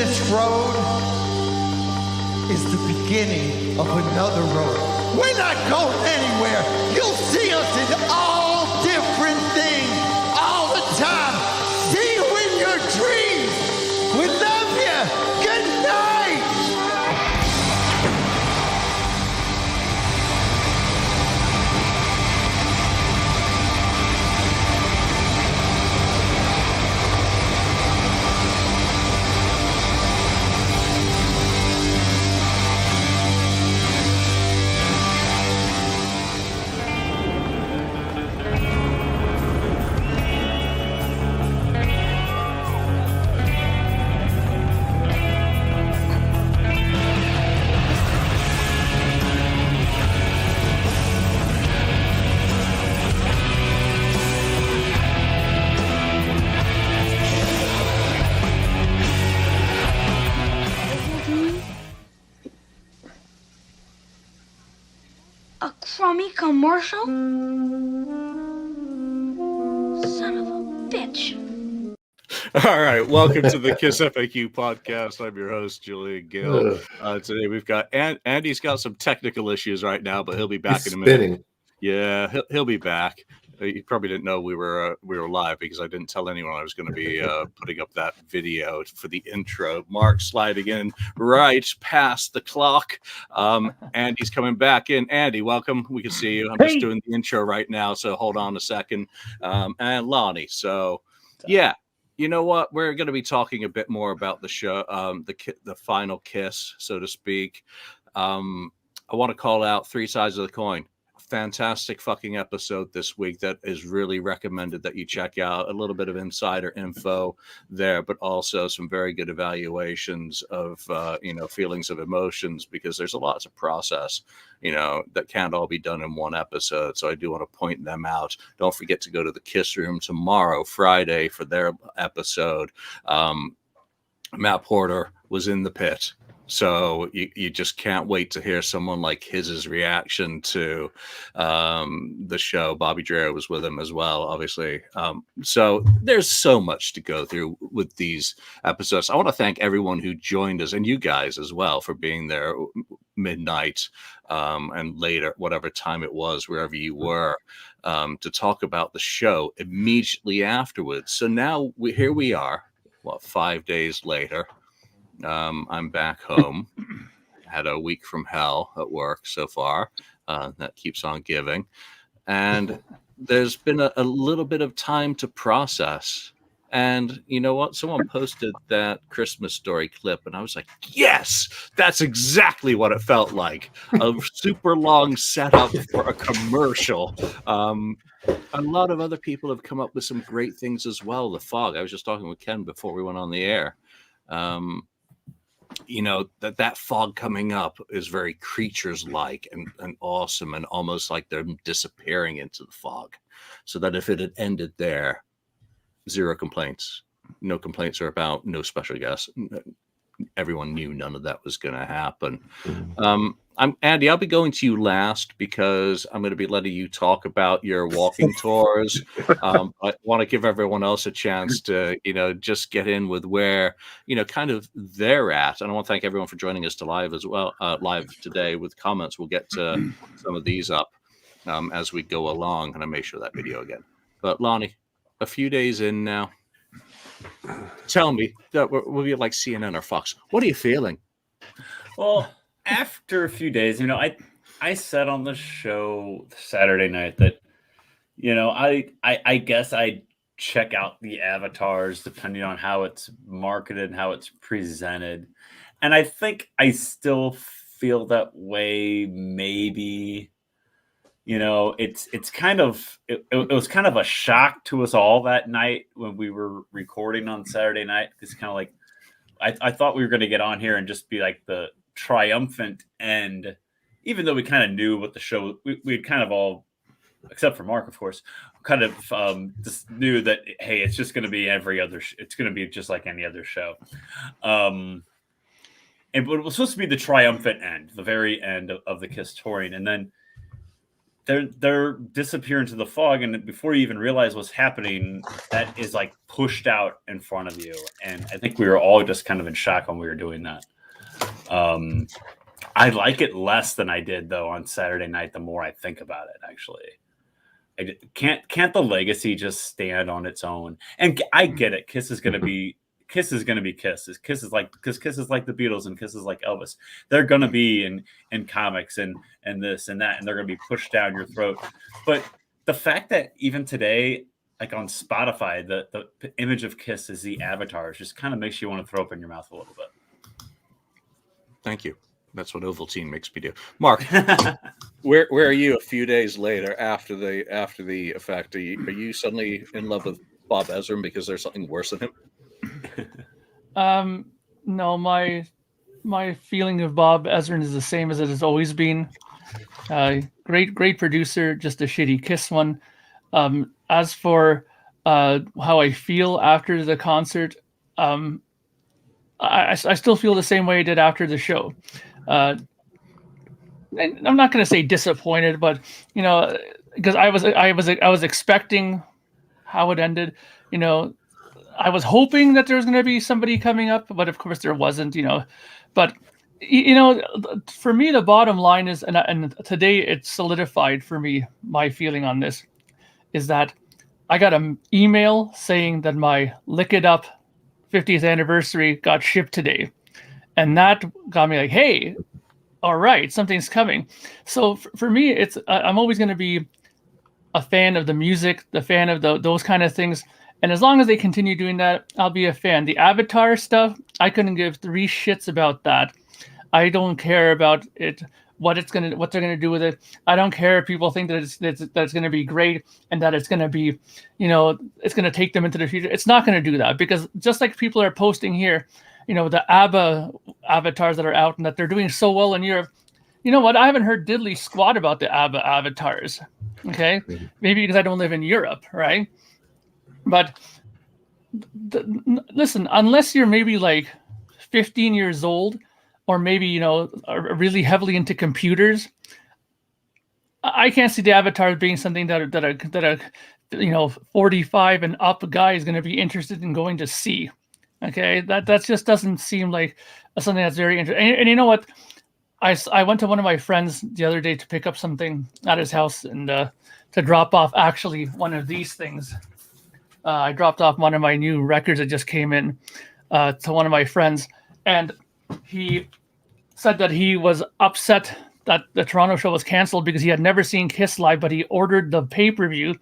this road is the beginning of another road. We're not going anywhere. You'll see us in all different things all the time. See you in your dreams. We love you. Good night. A crummy commercial? Son of a bitch. All right, welcome to the KissFAQ podcast. I'm your host, Julian Gill. Today we've got Andy's got some technical issues right now, but he'll be back in a minute. Spinning. Yeah, he'll be back. You probably didn't know we were live because I didn't tell anyone I was going to be putting up that video for the intro. Mark sliding in right past the clock. Andy's coming back in. Andy, welcome. We can see you. I'm just doing the intro right now, so hold on a second. And Lonnie. So, yeah. You know what? We're going to be talking a bit more about the show, the final kiss, so to speak. I want to call out Three Sides of the Coin. Fantastic fucking episode this week that is really recommended that you check out. A little bit of insider info there, but also some very good evaluations of feelings of emotions, because there's a lot to process, that can't all be done in one episode. So I do want to point them out. Don't forget to go to the Kiss Room tomorrow, Friday, for their episode. Matt Porter was in the pit. So you just can't wait to hear someone like his reaction to the show. Bobby Dreher was with him as well, obviously. So there's so much to go through with these episodes. I want to thank everyone who joined us, and you guys as well, for being there midnight and later, whatever time it was, wherever you were, to talk about the show immediately afterwards. So now here we are, 5 days later. I'm back home. Had a week from hell at work so far. That keeps on giving. And there's been a little bit of time to process. And you know what? Someone posted that Christmas story clip, and I was like, yes, that's exactly what it felt like. A super long setup for a commercial. A lot of other people have come up with some great things as well. The fog. I was just talking with Ken before we went on the air. That fog coming up is very creatures-like and awesome, and almost like they're disappearing into the fog. So that if it had ended there, zero complaints. No complaints are about no special guests. Everyone knew none of that was going to happen. Andy, I'll be going to you last because I'm going to be letting you talk about your walking tours. I want to give everyone else a chance to, just get in with where, kind of they're at. And I want to thank everyone for joining us live as well, live today with comments. We'll get to some of these up as we go along, and I may show that video again. But Lonnie, a few days in now, tell me that we'll be like CNN or Fox. What are you feeling? Well, after a few days, I said on the show Saturday night that, I guess I check out the avatars depending on how it's marketed and how it's presented. And I think I still feel that way. Maybe, it's kind of, it was kind of a shock to us all that night when we were recording on Saturday night. It's kind of like, I thought we were going to get on here and just be like the triumphant end, even though we kind of knew what the show, we kind of all, except for Mark, of course, kind of just knew that, hey, it's just going to be it's going to be just like any other show. And it was supposed to be the triumphant end, the very end of the Kiss touring. And then they're disappear into the fog, and before you even realize what's happening, that is like pushed out in front of you. And I think we were all just kind of in shock when we were doing that. I like it less than I did though on Saturday night. The more I think about it, actually, can't the legacy just stand on its own? And I get it. Kiss is going to be Kiss. Kiss is like the Beatles, and Kiss is like Elvis. They're going to be in comics and this and that, and they're going to be pushed down your throat. But the fact that even today, like on Spotify, the image of Kiss is the avatars just kind of makes you want to throw up in your mouth a little bit. Thank you. That's what Ovaltine makes me do. Mark, where are you a few days later after the effect? Are you suddenly in love with Bob Ezrin because there's something worse than him? No, my feeling of Bob Ezrin is the same as it has always been. Great producer, just a shitty Kiss one. As for how I feel after the concert, I still feel the same way I did after the show. And I'm not going to say disappointed, but because I was expecting how it ended. I was hoping that there was going to be somebody coming up, but of course there wasn't. But for me, the bottom line is, and today it's solidified for me. My feeling on this is that I got an email saying that my Lick It Up 50th anniversary got shipped today, and that got me like, hey, all right, something's coming. So for me, I'm always going to be a fan of the music, the fan of those kind of things, and as long as they continue doing that, I'll be a fan. The Avatar stuff, I couldn't give 3 shits about that. I don't care about it, what they're gonna do with it. I don't care if people think that it's gonna be great and that it's gonna be, it's gonna take them into the future. It's not gonna do that, because just like people are posting here, the ABBA avatars that are out and that they're doing so well in Europe. You know what? I haven't heard diddly squat about the ABBA avatars. Okay, maybe because I don't live in Europe, right? But listen, unless you're maybe like 15 years old, or maybe are really heavily into computers, I can't see the avatars being something that a 45 and up guy is going to be interested in going to see. Okay, that just doesn't seem like something that's very interesting. And you know what? I went to one of my friends the other day to pick up something at his house and to drop off actually one of these things. I dropped off one of my new records that just came in to one of my friends, and he said that he was upset that the Toronto show was canceled because he had never seen Kiss live, but he ordered the pay-per-view,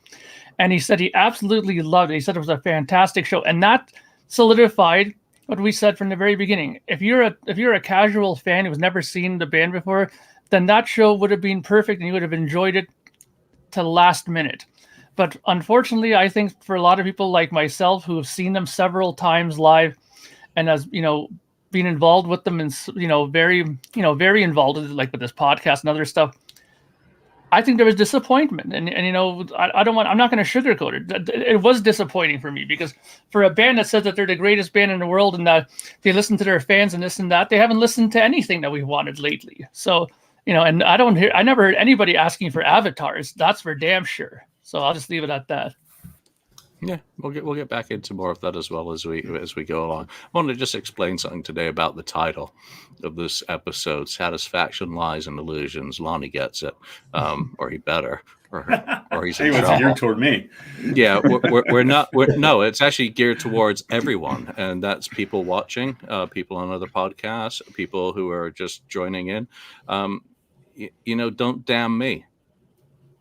and he said he absolutely loved it. He said it was a fantastic show, and that solidified what we said from the very beginning. If you're a casual fan who's never seen the band before, then that show would have been perfect, and you would have enjoyed it to the last minute. But unfortunately, I think for a lot of people like myself who have seen them several times live, and as being involved with them and very involved with, like with this podcast and other stuff, I think there was disappointment, and I'm not going to sugarcoat it. It was disappointing for me, because for a band that says that they're the greatest band in the world and that they listen to their fans and this and that, they haven't listened to anything that we've wanted lately. So and I never heard anybody asking for avatars. That's for damn sure. So I'll just leave it at that. Yeah, we'll get back into more of that as well as we go along. I want to just explain something today about the title of this episode: "Satisfaction, Lies, and Illusions." Lonnie gets it, or he better, or he's in trouble. Geared toward me. Yeah, we're not. No, it's actually geared towards everyone, and that's people watching, people on other podcasts, people who are just joining in. Don't damn me.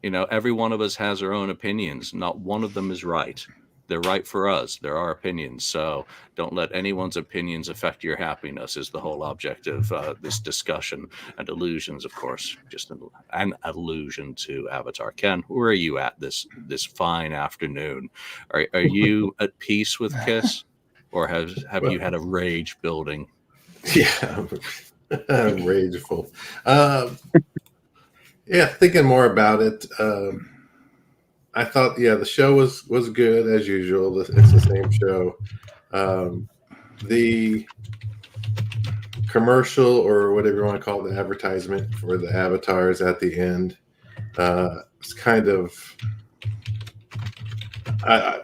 Every one of us has our own opinions. Not one of them is right. They're right for us. They're our opinions. So don't let anyone's opinions affect your happiness is the whole object of this discussion. And illusions, of course, just an allusion to Avatar. Ken, where are you at this fine afternoon? Are you at peace with Kiss, or have you had a rage building? Yeah, rageful. Yeah, thinking more about it, I thought, the show was good as usual. It's the same show. The commercial, or whatever you want to call it, the advertisement for the avatars at the end, It's kind of I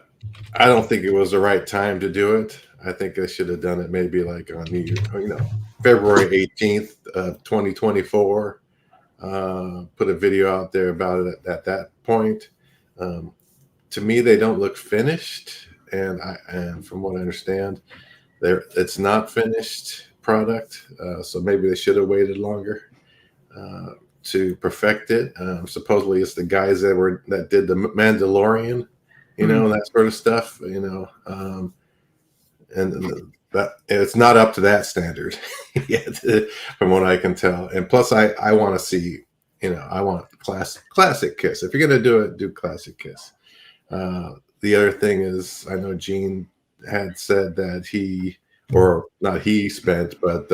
don't think it was the right time to do it. I think I should have done it maybe like on February 18th of 2024. Put a video out there about it at that point. To me, they don't look finished, and from what I understand, it's not finished product. So maybe they should have waited longer to perfect it. Supposedly, it's the guys that did the Mandalorian, that sort of stuff, and that it's not up to that standard yet, from what I can tell. And plus, I want to see, I want classic Kiss. If you're gonna do it, do classic Kiss. The other thing is, I know Gene had said that not he spent, but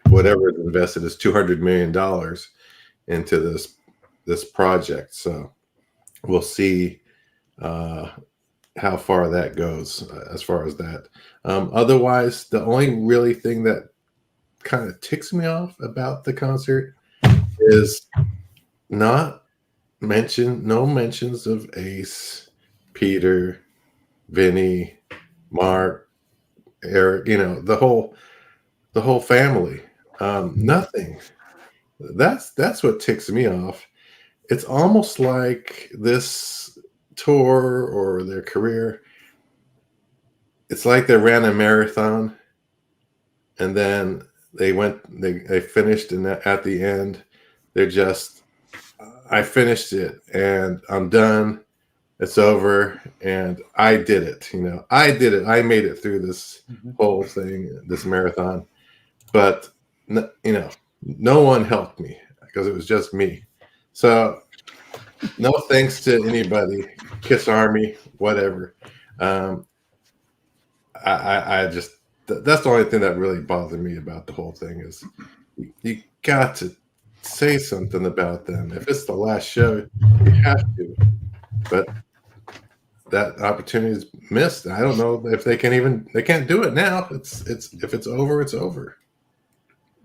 whatever is invested is $200 million into this project. So we'll see how far that goes as far as that. Otherwise, the only really thing that kind of ticks me off about the concert is no mentions of Ace, Peter, Vinny, Mark, Eric, the whole family. Nothing. That's what ticks me off. It's almost like this tour or their career, it's like they ran a marathon and then they finished, and at the end they're just, I finished it and I'm done. It's over and I did it. I did it. I made it through this whole thing, this marathon. But no one helped me because it was just me. So no thanks to anybody, Kiss Army, whatever. I just, that's the only thing that really bothered me about the whole thing is you got to say something about them. If it's the last show, you have to. But that opportunity is missed. I don't know if they can't do it now. It's if it's over, it's over.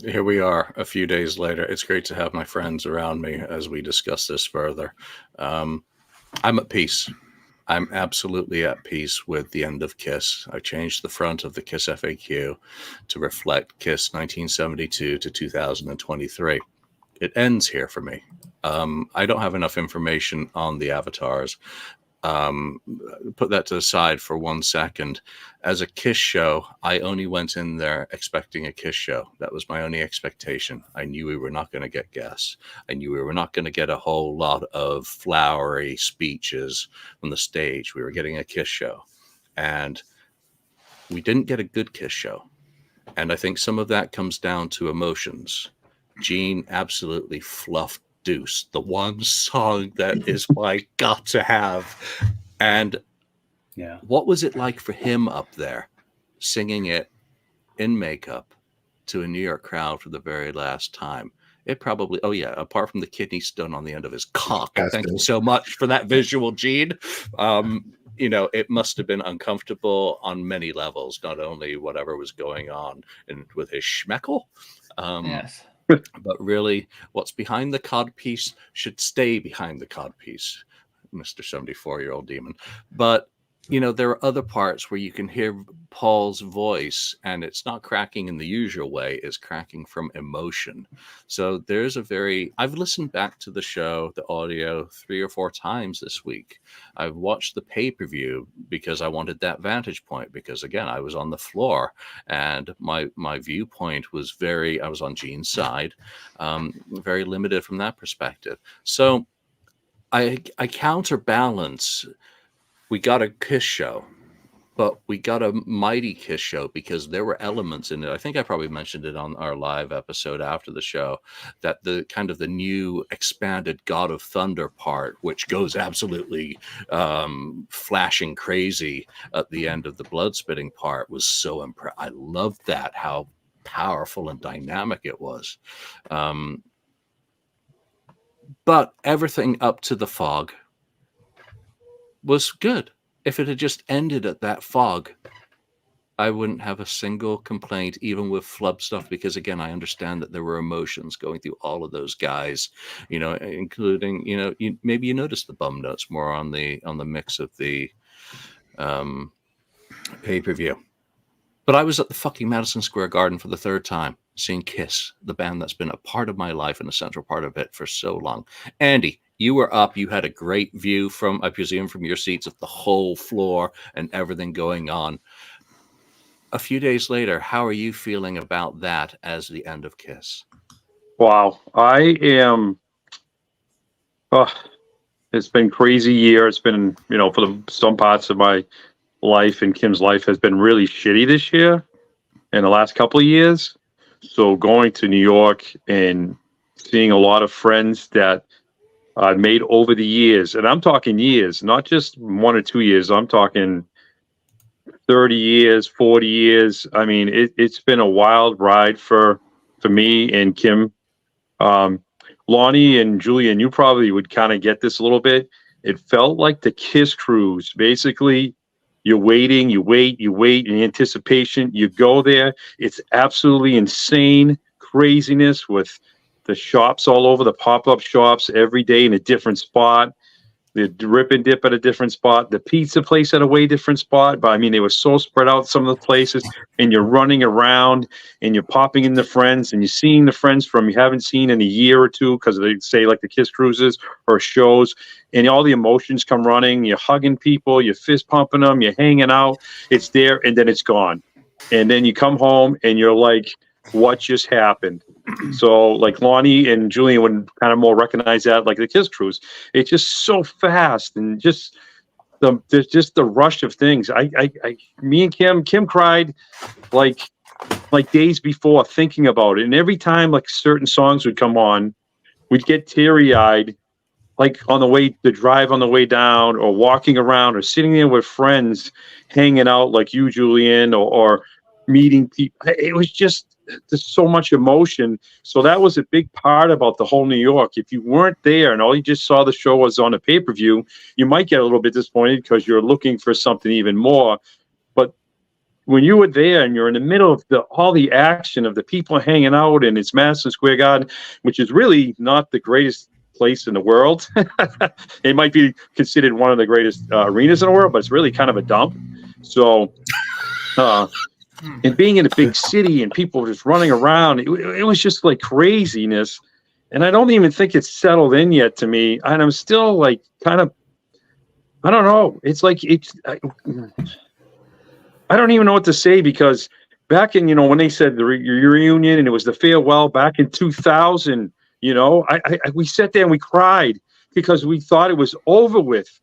Here we are a few days later. It's great to have my friends around me as we discuss this further. I'm at peace. I'm absolutely at peace with the end of Kiss. I changed the front of the KissFAQ to reflect Kiss 1972 to 2023. It ends here for me. I don't have enough information on the avatars. Put that to the side for 1 second. As a Kiss show, I only went in there expecting a Kiss show. That was my only expectation. I knew we were not going to get guests. I knew we were not going to get a whole lot of flowery speeches from the stage. We were getting a Kiss show, and we didn't get a good Kiss show. And I think some of that comes down to emotions. Gene absolutely fluffed Deuce, the one song that is my got to have. And what was it like for him up there singing it in makeup to a New York crowd for the very last time? It probably, apart from the kidney stone on the end of his cock. Thank you so much for that visual, Gene. It must have been uncomfortable on many levels, not only whatever was going on with his schmeckle. Yes. But really, what's behind the codpiece should stay behind the codpiece, Mr. 74-year-old demon. But, there are other parts where you can hear Paul's voice, and it's not cracking in the usual way. It's cracking from emotion. So I've listened back to the show, the audio, 3 or 4 times this week. I've watched the pay-per-view because I wanted that vantage point, because, again, I was on the floor, and my viewpoint was I was on Gene's side, very limited from that perspective. So I counterbalance. We got a Kiss show, but we got a mighty Kiss show because there were elements in it. I think I probably mentioned it on our live episode after the show, that the kind of the new expanded God of Thunder part, which goes absolutely flashing crazy at the end of the blood spitting part, was so impressive. I loved that, how powerful and dynamic it was. But everything up to the fog was good. If it had just ended at that fog, I wouldn't have a single complaint, even with flub stuff, because again, I understand that there were emotions going through all of those guys, including, maybe you noticed the bum notes more on the mix of the pay-per-view. But I was at the fucking Madison Square Garden for the third time, seeing Kiss, the band that's been a part of my life and a central part of it for so long. Andy, you were up. You had a great view from, I presume, from your seats of the whole floor and everything going on. A few days later, how are you feeling about that as the end of Kiss? Wow, I am. It's been a crazy year. It's been, for some parts of my life and Kim's life has been really shitty this year and the last couple of years. So going to New York and seeing a lot of friends that I've made over the years, and I'm talking years, not just 1 or 2 years. I'm talking 30 years, 40 years. I mean, it's been a wild ride for me and Kim. Lonnie and Julian, you probably would kind of get this a little bit. It felt like the Kiss cruise. Basically, you're waiting, you wait in anticipation. You go there. It's absolutely insane craziness with the shops all over, the pop-up shops every day in a different spot. The rip and dip at a different spot, the pizza place at a way different spot. But I mean, they were so spread out, some of the places, and you're running around and you're popping into friends and you're seeing the friends from you haven't seen in a year or two because they say like the Kiss cruises or shows, and all the emotions come running. You're hugging people, you're fist pumping them, you're hanging out. It's there and then it's gone. And then you come home and you're like, what just happened? So like Lonnie and Julian would kind of more recognize that, like the Kiss cruise. It's just so fast and just there's just the rush of things. Me and Kim cried like days before thinking about it. And every time like certain songs would come on, we'd get teary eyed, like on the drive on the way down, or walking around, or sitting there with friends, hanging out like you, Julian, or meeting people. It was just, there's so much emotion. So that was a big part about the whole New York. If you weren't there and all you just saw the show was on a pay-per-view, you might get a little bit disappointed because you're looking for something even more. But when you were there and you're in the middle of all the action of the people hanging out, and it's Madison Square Garden, which is really not the greatest place in the world. It might be considered one of the greatest arenas in the world, but it's really kind of a dump. So and being in a big city and people just running around, it was just like craziness. And I don't even think it's settled in yet to me. And I'm still like kind of, I don't know. It's like, I don't even know what to say, because back in, when they said the reunion and it was the farewell back in 2000, we sat there and we cried because we thought it was over with.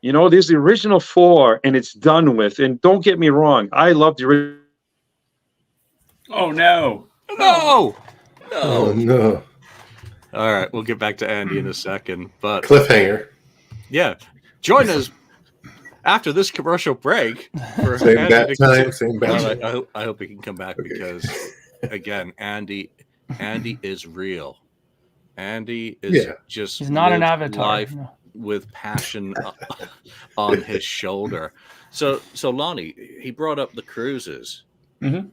There's the original 4 and it's done with. And don't get me wrong, I love the original. Oh, no. No. Oh, no. All right, we'll get back to Andy in a second. But Cliffhanger. yeah, join us after this commercial break. For Same Andy bat to time, same bat Well, I hope he can come back because, again, Andy is real. Andy is just he's not an lived avatar. life No. with passion on his shoulder. So Lonnie, he brought up the cruises. Mm-hmm.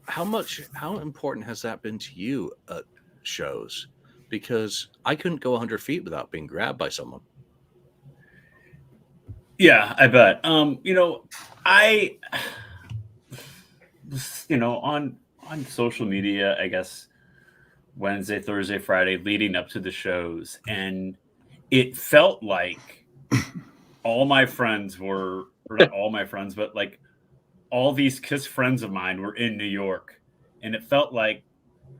How important has that been to you at shows? Because I couldn't go 100 feet without being grabbed by someone. Yeah, I bet. On social media, I guess Wednesday, Thursday, Friday, leading up to the shows, and it felt like all my friends or not all my friends, but like all these Kiss friends of mine were in New York, and it felt like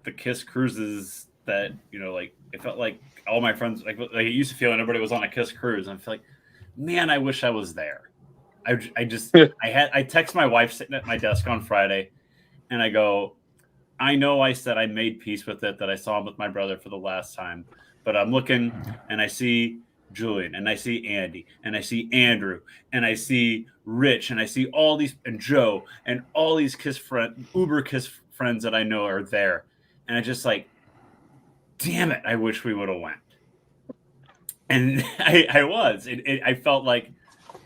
the Kiss cruises that, it felt like all my friends, like it used to feel when everybody was on a Kiss cruise. And I feel like, man, I wish I was there. I text my wife sitting at my desk on Friday, and I go, I know I said I made peace with it, that I saw him with my brother for the last time, but I'm looking and I see Julian, and I see Andy, and I see Andrew, and I see Rich, and I see all these, and Joe, and all these Uber Kiss friends that I know are there. And I just like, damn it, I wish we would have went. And I was. I felt like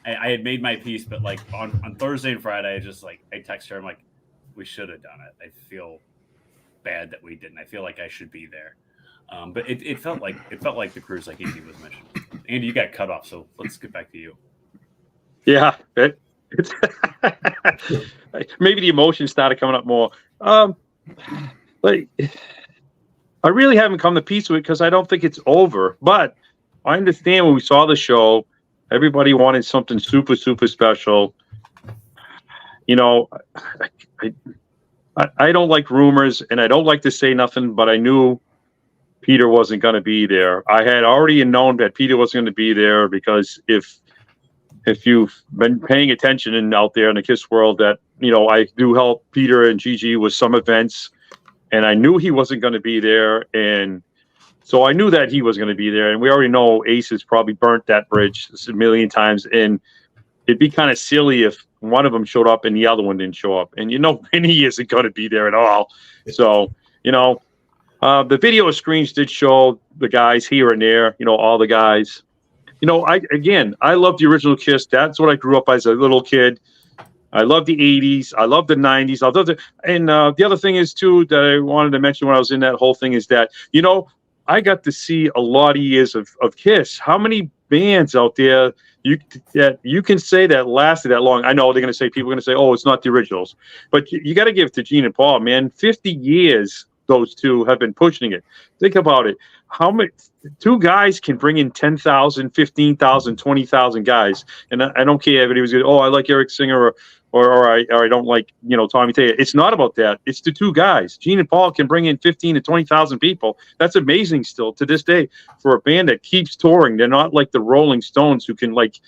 I had made my peace, but like on Thursday and Friday, I text her. I'm like, we should have done it. I feel bad that we didn't. I feel like I should be there. But it felt like the cruise, like Andy was mentioning. Andy, you got cut off, so let's get back to you. Yeah, it's maybe the emotions started coming up more. Like, I really haven't come to peace with it because I don't think it's over. But I understand when we saw the show, everybody wanted something super, super special. You know, I don't like rumors, and I don't like to say nothing, but I knew Peter wasn't going to be there. I had already known that Peter wasn't going to be there because if you've been paying attention and out there in the KISS world, that, you know, I do help Peter and Gigi with some events, and I knew he wasn't going to be there. And so I knew that he was going to be there. And we already know Ace has probably burnt that bridge a million times. And it'd be kind of silly if one of them showed up and the other one didn't show up. And, you know, Vinny isn't going to be there at all. So, you know, the video screens did show the guys here and there, you know, all the guys. You know, I love the original KISS. That's what I grew up as a little kid. I love the 80s. I love the 90s. I love the other thing is, too, that I wanted to mention when I was in that whole thing is that, you know, I got to see a lot of years of KISS. How many bands out there you can say that lasted that long? I know they're going to say, people are going to say, oh, it's not the originals. But you got to give it to Gene and Paul, man. 50 years those two have been pushing it. Think about it. How many two guys can bring in 10,000, 15,000, 20,000 guys? And I don't care if it was good. Oh, I like Eric Singer or I don't like, you know, Tommy Taylor. It's not about that. It's the two guys. Gene and Paul can bring in 15 to 20,000 people. That's amazing still to this day for a band that keeps touring. They're not like the Rolling Stones who can, like,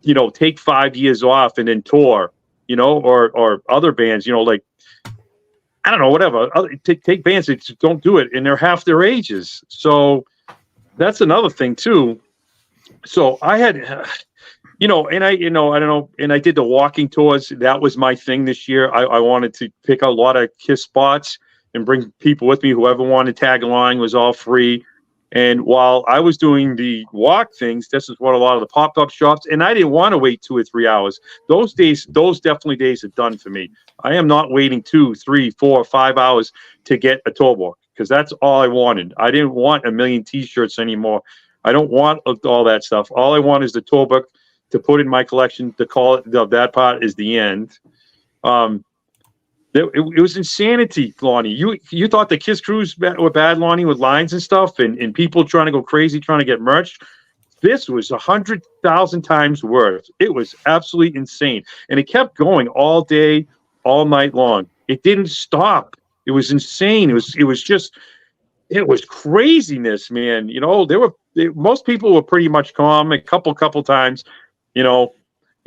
you know, take 5 years off and then tour, you know, or other bands, you know, like, I don't know, whatever. Take bands that don't do it, and they're half their ages. So that's another thing too. So I had, you know, and I don't know, and I did the walking tours. That was my thing this year. I wanted to pick a lot of KISS spots and bring people with me. Whoever wanted to tag along was all free. And while I was doing the walk things, this is what a lot of the pop-up shops, and I didn't want to wait 2 or 3 hours. Those days are done for me. I am not waiting 2, 3, 4, 5 hours to get a tour book because that's all I wanted. I didn't want a million T-shirts anymore. I don't want all that stuff. All I want is the tour book to put in my collection. To call it that part is the end. It was insanity, Lonnie. You thought the KISS crews were bad, Lonnie, with lines and stuff, and people trying to go crazy trying to get merch. This was 100,000 times worse. It was absolutely insane, and it kept going all day, all night long. It didn't stop. It was insane. It was craziness, man. You know, most people were pretty much calm. A couple times, you know.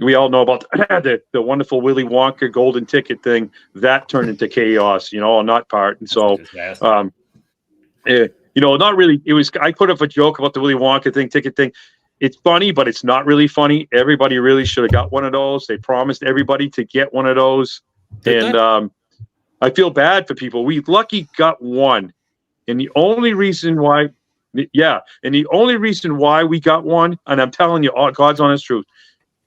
We all know about the wonderful Willy Wonka golden ticket thing that turned into chaos, you know, on that part. And so, you know, not really. It was, I put up a joke about the Willy Wonka ticket thing. It's funny, but it's not really funny. Everybody really should have got one of those. They promised everybody to get one of those. And I feel bad for people. We lucky got one. And the only reason why, we got one, and I'm telling you, God's honest truth,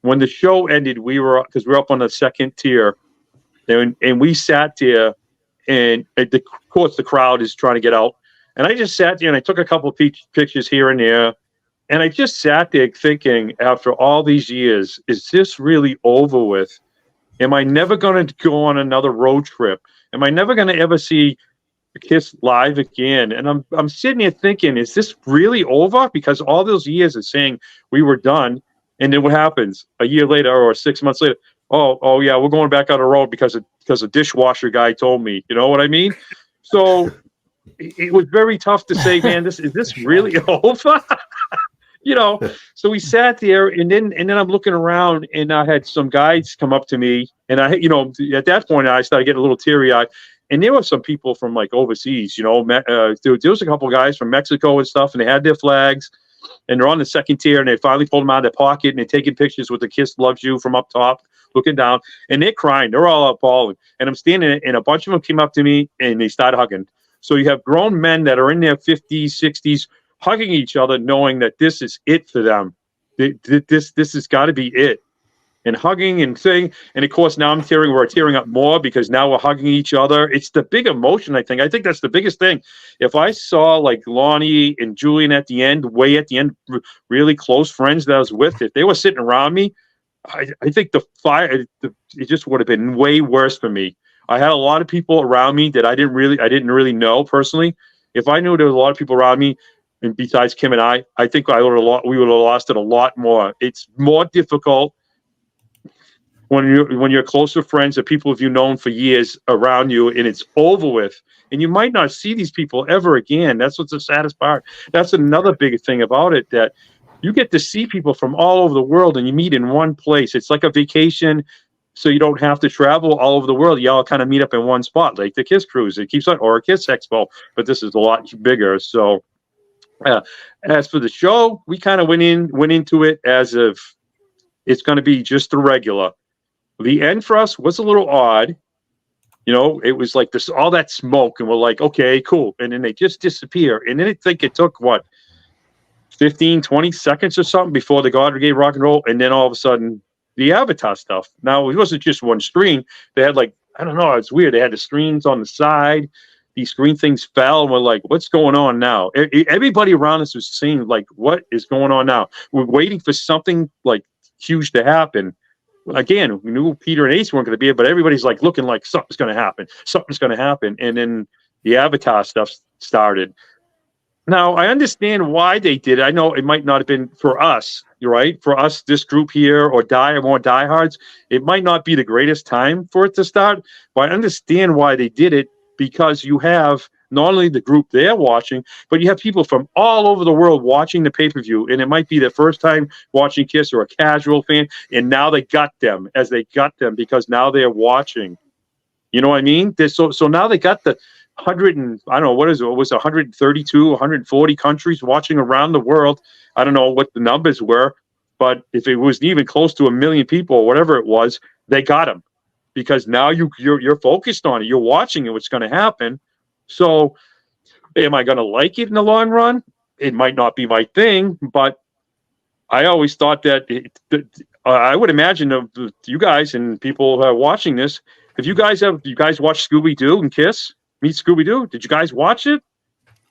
when the show ended, because we're up on the second tier, and we sat there, and of course the crowd is trying to get out. And I just sat there and I took a couple of pictures here and there, and I just sat there thinking, after all these years, is this really over with? Am I never going to go on another road trip? Am I never going to ever see KISS live again? And I'm sitting here thinking, is this really over? Because all those years of saying we were done. And then what happens a year later or 6 months later? Oh yeah, we're going back on the road because a dishwasher guy told me. You know what I mean? So it was very tough to say, man, is this really over? You know. So we sat there, and then I'm looking around, and I had some guys come up to me, and I, you know, at that point I started getting a little teary-eyed. And there were some people from like overseas. You know, there was a couple of guys from Mexico and stuff, and they had their flags. And they're on the second tier, and they finally pulled them out of their pocket, and they're taking pictures with the KISS Loves You from up top, looking down, and they're crying. They're all up bawling. And I'm standing there, and a bunch of them came up to me, and they started hugging. So you have grown men that are in their 50s, 60s, hugging each other, knowing that this is it for them. This has got to be it. and hugging and saying, and of course now we're tearing up more because now we're hugging each other. It's the big emotion, I think. I think that's the biggest thing. If I saw like Lonnie and Julian at the end, way at the end, really close friends that I was with, if they were sitting around me, I think the fire, it just would have been way worse for me. I had a lot of people around me that I didn't really know personally. If I knew there was a lot of people around me, and besides Kim and I think we would have lost it a lot more. It's more difficult when you're closer friends or people you've known for years around you, and it's over with, and you might not see these people ever again. That's what's the saddest part. That's another big thing about it, that you get to see people from all over the world and you meet in one place. It's like a vacation, so you don't have to travel all over the world. You all kind of meet up in one spot, like the Kiss Cruise. It keeps on, or a Kiss Expo, but this is a lot bigger. So as for the show, we kind of went into it as if it's going to be just the regular. The end for us was a little odd. It was like this, all that smoke, and we're like, okay, cool. And then they just disappear. And then I think it took, 15, 20 seconds or something before the God gave rock and roll. And then all of a sudden, the Avatar stuff. Now, it wasn't just one screen. They had I don't know, it's weird. They had the screens on the side. These screen things fell, and we're like, what's going on now? Everybody around us was saying, what is going on now? We're waiting for something, huge to happen. Again, we knew Peter and Ace weren't going to be here, but everybody's looking like something's going to happen. Something's going to happen. And then the Avatar stuff started. Now, I understand why they did it. I know it might not have been for us, right? For us, this group here, or more diehards, it might not be the greatest time for it to start. But I understand why they did it, because you have not only the group they're watching, but you have people from all over the world watching the pay-per-view, and it might be their first time watching Kiss or a casual fan, and now they got them because now they're watching. You know what I mean? So now they got the 100 and I don't know, what is it? It was 132, 140 countries watching around the world. I don't know what the numbers were, but if it was even close to 1 million people or whatever it was, they got them, because now you're focused on it. You're watching it, what's going to happen. So am I going to like it in the long run? It might not be my thing, but I always thought that I would imagine you guys and people who are watching this, you guys watch Scooby-Doo and Kiss? Meet Scooby-Doo? Did you guys watch it?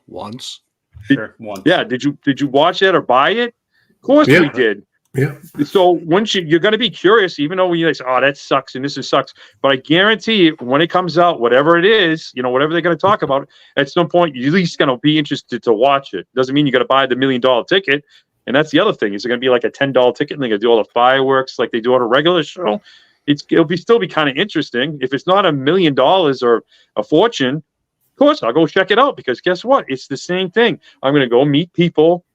Once. Sure, once. Yeah. Did you watch it or buy it? Of course we did. Yeah. So once you're going to be curious, even though you say, "Oh, that sucks," and this sucks, but I guarantee you, when it comes out, whatever it is, whatever they're going to talk about, at some point, you're at least going to be interested to watch it. Doesn't mean you got to buy the $1 million ticket. And that's the other thing. Is it going to be like a $10 ticket, and they're going to do all the fireworks like they do on a regular show? It'll still be kind of interesting. If it's not $1 million or a fortune, of course I'll go check it out, because guess what? It's the same thing. I'm going to go meet people.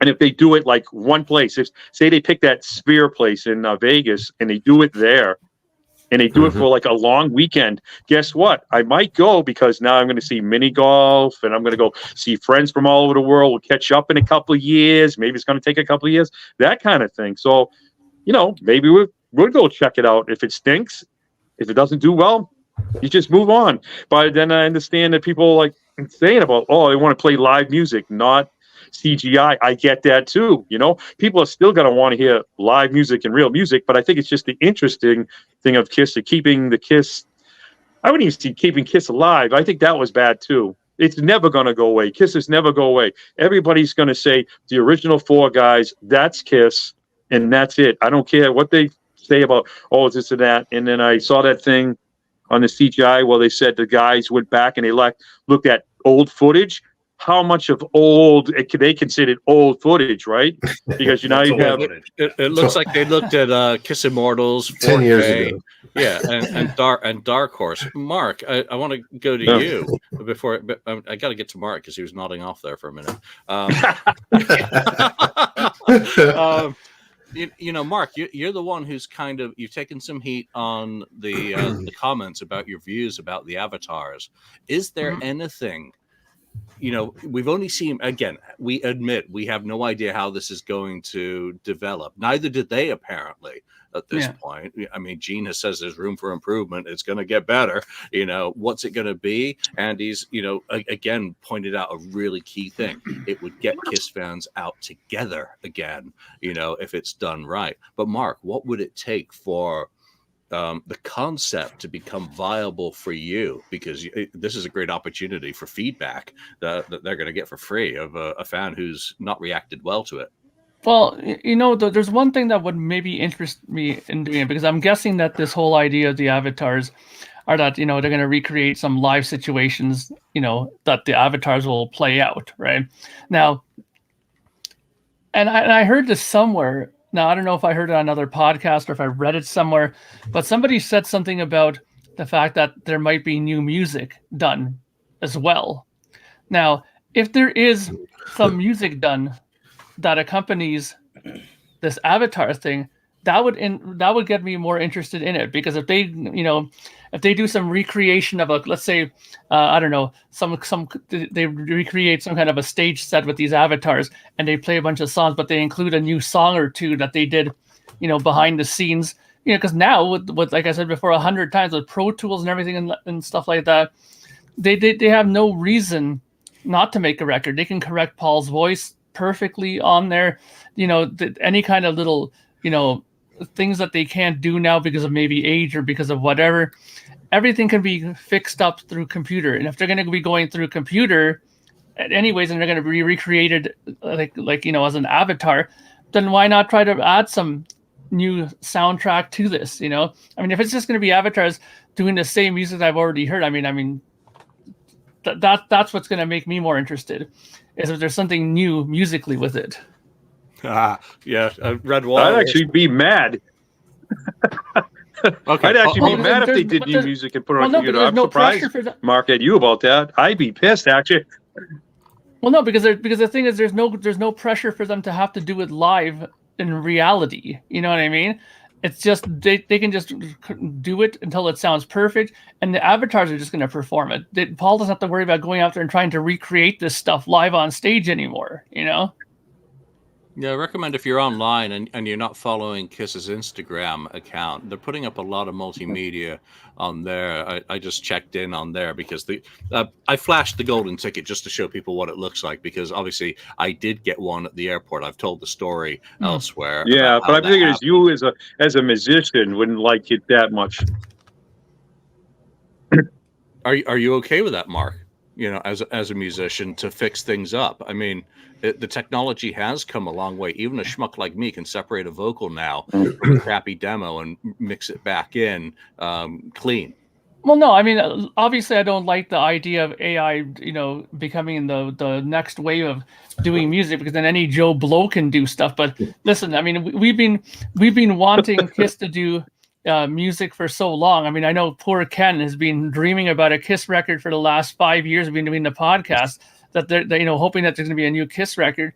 And if they do it one place, say they pick that Sphere place in Vegas and they do it there, and they do it for a long weekend, guess what? I might go, because now I'm going to see mini golf, and I'm going to go see friends from all over the world. We'll catch up in a couple of years. Maybe it's going to take a couple of years, that kind of thing. So, maybe we'll go check it out. If it stinks, if it doesn't do well, you just move on. But then I understand that people saying about, they want to play live music, not CGI. I get that too. People are still going to want to hear live music and real music, but I think it's just the interesting thing of Kiss, of keeping the Kiss. I wouldn't even see keeping Kiss alive. I think that was bad too. It's never going to go away. Kiss is never go away. Everybody's going to say the original 4 guys, that's Kiss, and that's it. I don't care what they say about, this or that. And then I saw that thing on the CGI where they said the guys went back and they looked at old footage. How much of they considered old footage, right? Because you have it looks like they looked at Kiss Immortals 4K. 10 years ago. Yeah, and Dark Horse. Mark, I want to go to you before, but I got to get to Mark because he was nodding off there for a minute. Mark, you're the one who's you've taken some heat on the comments about your views about the avatars. Is there anything we've only seen, again, we admit we have no idea how this is going to develop. Neither did they, apparently, at this point. I mean, Gene has says there's room for improvement. It's going to get better. What's it going to be? And he's, again, pointed out a really key thing. It would get KISS fans out together again, if it's done right. But Mark, what would it take for the concept to become viable for you? Because this is a great opportunity for feedback that they're going to get for free of a fan who's not reacted well to it. Well, there's one thing that would maybe interest me in doing it, because I'm guessing that this whole idea of the avatars are that, they're going to recreate some live situations, that the avatars will play out, right? Now, and I heard this somewhere. Now, I don't know if I heard it on another podcast or if I read it somewhere, but somebody said something about the fact that there might be new music done as well. Now, if there is some music done that accompanies this avatar thing, that would get me more interested in it, because if they do some recreation of let's say I don't know, they recreate some kind of a stage set with these avatars and they play a bunch of songs, but they include a new song or two that they did behind the scenes, because now with like I said before 100 times, with Pro Tools and everything and stuff like that, they have no reason not to make a record. They can correct Paul's voice perfectly on there, any kind of little things that they can't do now because of maybe age or because of whatever, everything can be fixed up through computer. And if they're going to be going through computer anyways, and they're going to be recreated like as an avatar, then why not try to add some new soundtrack to this? I mean, if it's just going to be avatars doing the same music that I've already heard, I mean that's what's going to make me more interested, is if there's something new musically with it. Red Wall. I'd actually be mad. Okay. I'd actually be mad if they did new music and put it on computer. I'm surprised, Mark, at you about that. I'd be pissed, actually. Well, no, because the thing is, there's no pressure for them to have to do it live in reality. You know what I mean? It's just they can just do it until it sounds perfect, and the avatars are just going to perform it. Paul doesn't have to worry about going out there and trying to recreate this stuff live on stage anymore. Yeah, I recommend if you're online and you're not following KISS's Instagram account, they're putting up a lot of multimedia on there. I just checked in on there because I flashed the golden ticket just to show people what it looks like, because obviously I did get one at the airport. I've told the story elsewhere. Yeah, but I figured you as a musician wouldn't like it that much. Are you okay with that, Mark? As a musician, to fix things up. I mean, the technology has come a long way. Even a schmuck like me can separate a vocal now from a crappy demo and mix it back in clean. Well, no, I mean, obviously, I don't like the idea of AI, becoming the next wave of doing music, because then any Joe Blow can do stuff. But listen, I mean, we've been wanting KISS to do music for so long. I mean, I know poor Ken has been dreaming about a KISS record for the last 5 years. We've been doing the podcast that they're hoping that there's going to be a new KISS record.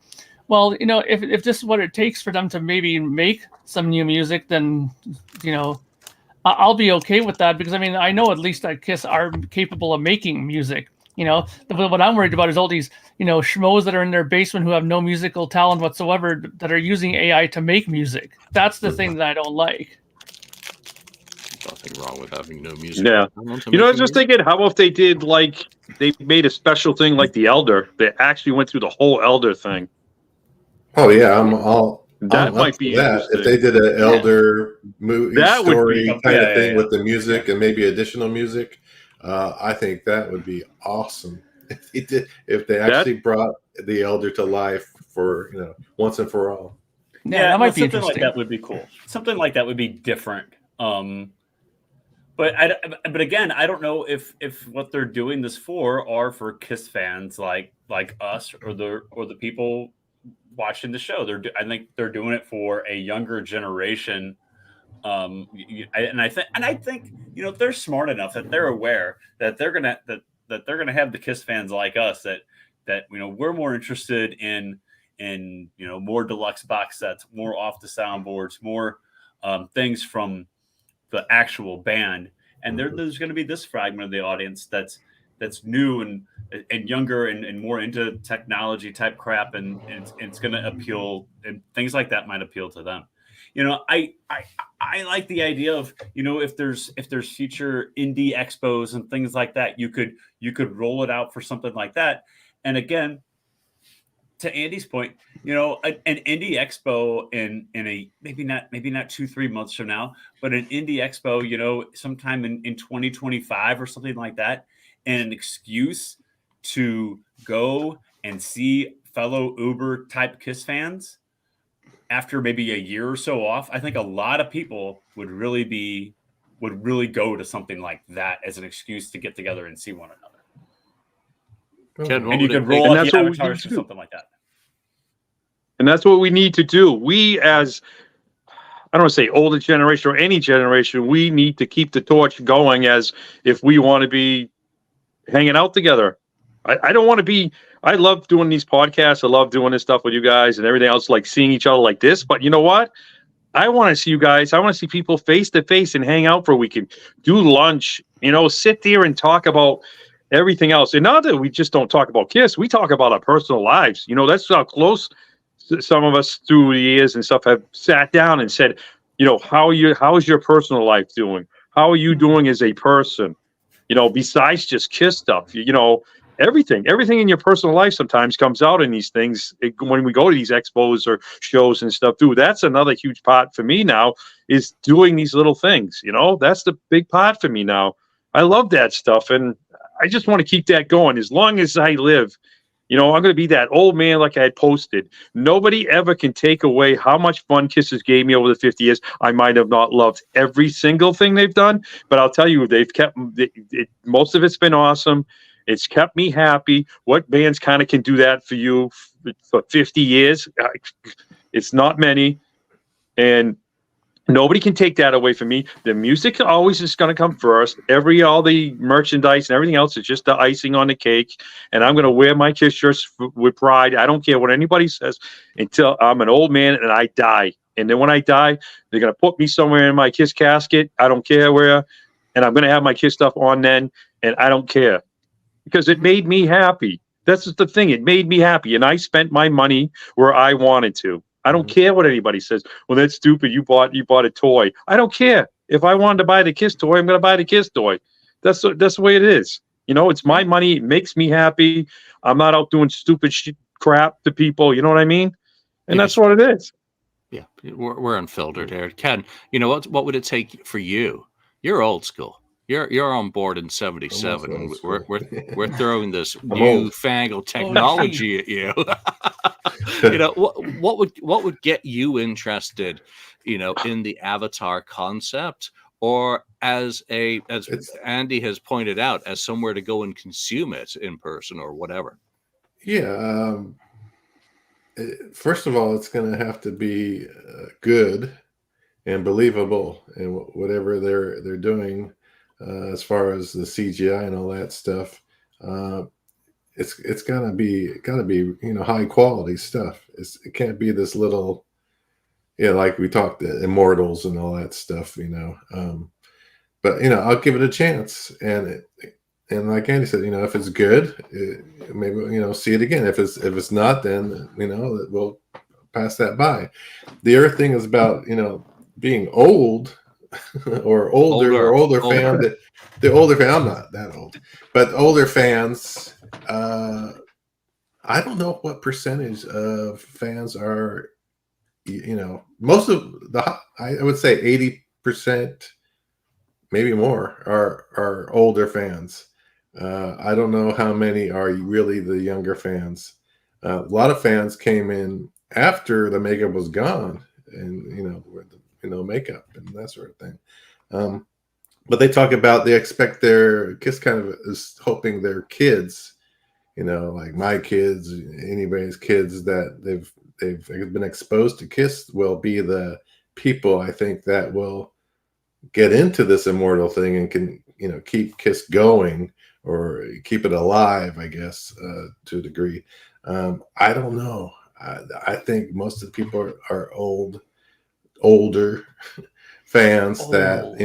Well, if this is what it takes for them to maybe make some new music, then I'll be okay with that, because I mean, I know at least that KISS are capable of making music. What I'm worried about is all these schmoes that are in their basement who have no musical talent whatsoever that are using AI to make music. That's the thing that I don't like. Nothing wrong with having no music. Yeah. I was just thinking, how if they did they made a special thing like the Elder? They actually went through the whole Elder thing. Oh yeah, I'm might be that. If they did an Elder movie story kind of thing with the music and maybe additional music, I think that would be awesome. If they actually brought the Elder to life for once and for all. Yeah, that might be something interesting. like that would be cool. Something like that would be different. But again, I don't know if what they're doing this for are for KISS fans like us or the people watching the show. I think they're doing it for a younger generation. And I think they're smart enough that they're aware that they're gonna have the KISS fans like us that we're more interested in more deluxe box sets, more off the soundboards, more things from the actual band, and there's going to be this fragment of the audience that's new and and younger and more into technology type crap, and it's going to appeal, and things like that might appeal to them. I like the idea of, if there's future indie expos and things like that, you could roll it out for something like that. And again, to Andy's point, an indie expo in a maybe not 2-3 months from now, but an indie expo, sometime in 2025 or something like that, and an excuse to go and see fellow Uber type KISS fans after maybe a year or so off. I think a lot of people would really go to something like that as an excuse to get together and see one another. Ken, And you could roll out the avatars or something like that. And that's what we need to do. We, as, I don't want to say older generation or any generation, we need to keep the torch going, as if we want to be hanging out together. I don't want to be, I love doing these podcasts. I love doing this stuff with you guys and everything else, like seeing each other like this. But you know what? I want to see you guys. I want to see people face to face and hang out for a weekend, do lunch, sit there and talk about everything else. And not that we just don't talk about KISS, we talk about our personal lives. That's how close some of us through the years and stuff have sat down and said, how is your personal life doing? How are you doing as a person? Besides just KISS stuff, everything in your personal life sometimes comes out in these things when we go to these expos or shows and stuff too. That's another huge part for me now, is doing these little things. That's the big part for me now. I love that stuff, and I just want to keep that going as long as I live. I'm going to be that old man, like I had posted. Nobody ever can take away how much fun Kisses gave me over the 50 years. I might have not loved every single thing they've done, but I'll tell you, they've kept most of it's been awesome. It's kept me happy. What bands kind of can do that for you for 50 years? It's not many. And nobody can take that away from me. The music always is going to come first. All the merchandise and everything else is just the icing on the cake. And I'm going to wear my KISS shirts with pride. I don't care what anybody says until I'm an old man and I die. And then when I die, they're going to put me somewhere in my KISS casket. I don't care where. And I'm going to have my KISS stuff on then. And I don't care, because it made me happy. That's just the thing. It made me happy. And I spent my money where I wanted to. I don't care what anybody says. Well, that's stupid. You bought a toy. I don't care. If I wanted to buy the KISS toy, I'm going to buy the KISS toy. That's the way it is. It's my money. It makes me happy. I'm not out doing stupid crap to people. You know what I mean? And that's what it is. Yeah, we're unfiltered here. Ken, what would it take for you? You're old school. You're on board in 77. We're throwing this newfangled technology at you. What would get you interested, in the avatar concept, or as Andy has pointed out, as somewhere to go and consume it in person or whatever? Yeah. First of all, it's going to have to be good and believable in whatever they're doing. As far as the CGI and all that stuff, it's gotta be high quality stuff. It can't be this little, like we talked, the Immortals and all that stuff, But I'll give it a chance, and like Andy said, if it's good, maybe see it again. If it's not, then we'll pass that by. The other thing is about being old. Or older fan. The older fan. I'm not that old, but older fans. I don't know what percentage of fans are. Most of I would say 80%, maybe more, are older fans. I don't know how many are really the younger fans. A lot of fans came in after the makeup was gone, and makeup and that sort of thing. But they talk about, they expect their KISS kind of is hoping their kids, like my kids, anybody's kids that they've been exposed to KISS will be the people, I think, that will get into this immortal thing and can, keep KISS going or keep it alive, I guess, to a degree. I don't know. I think most of the people are older fans that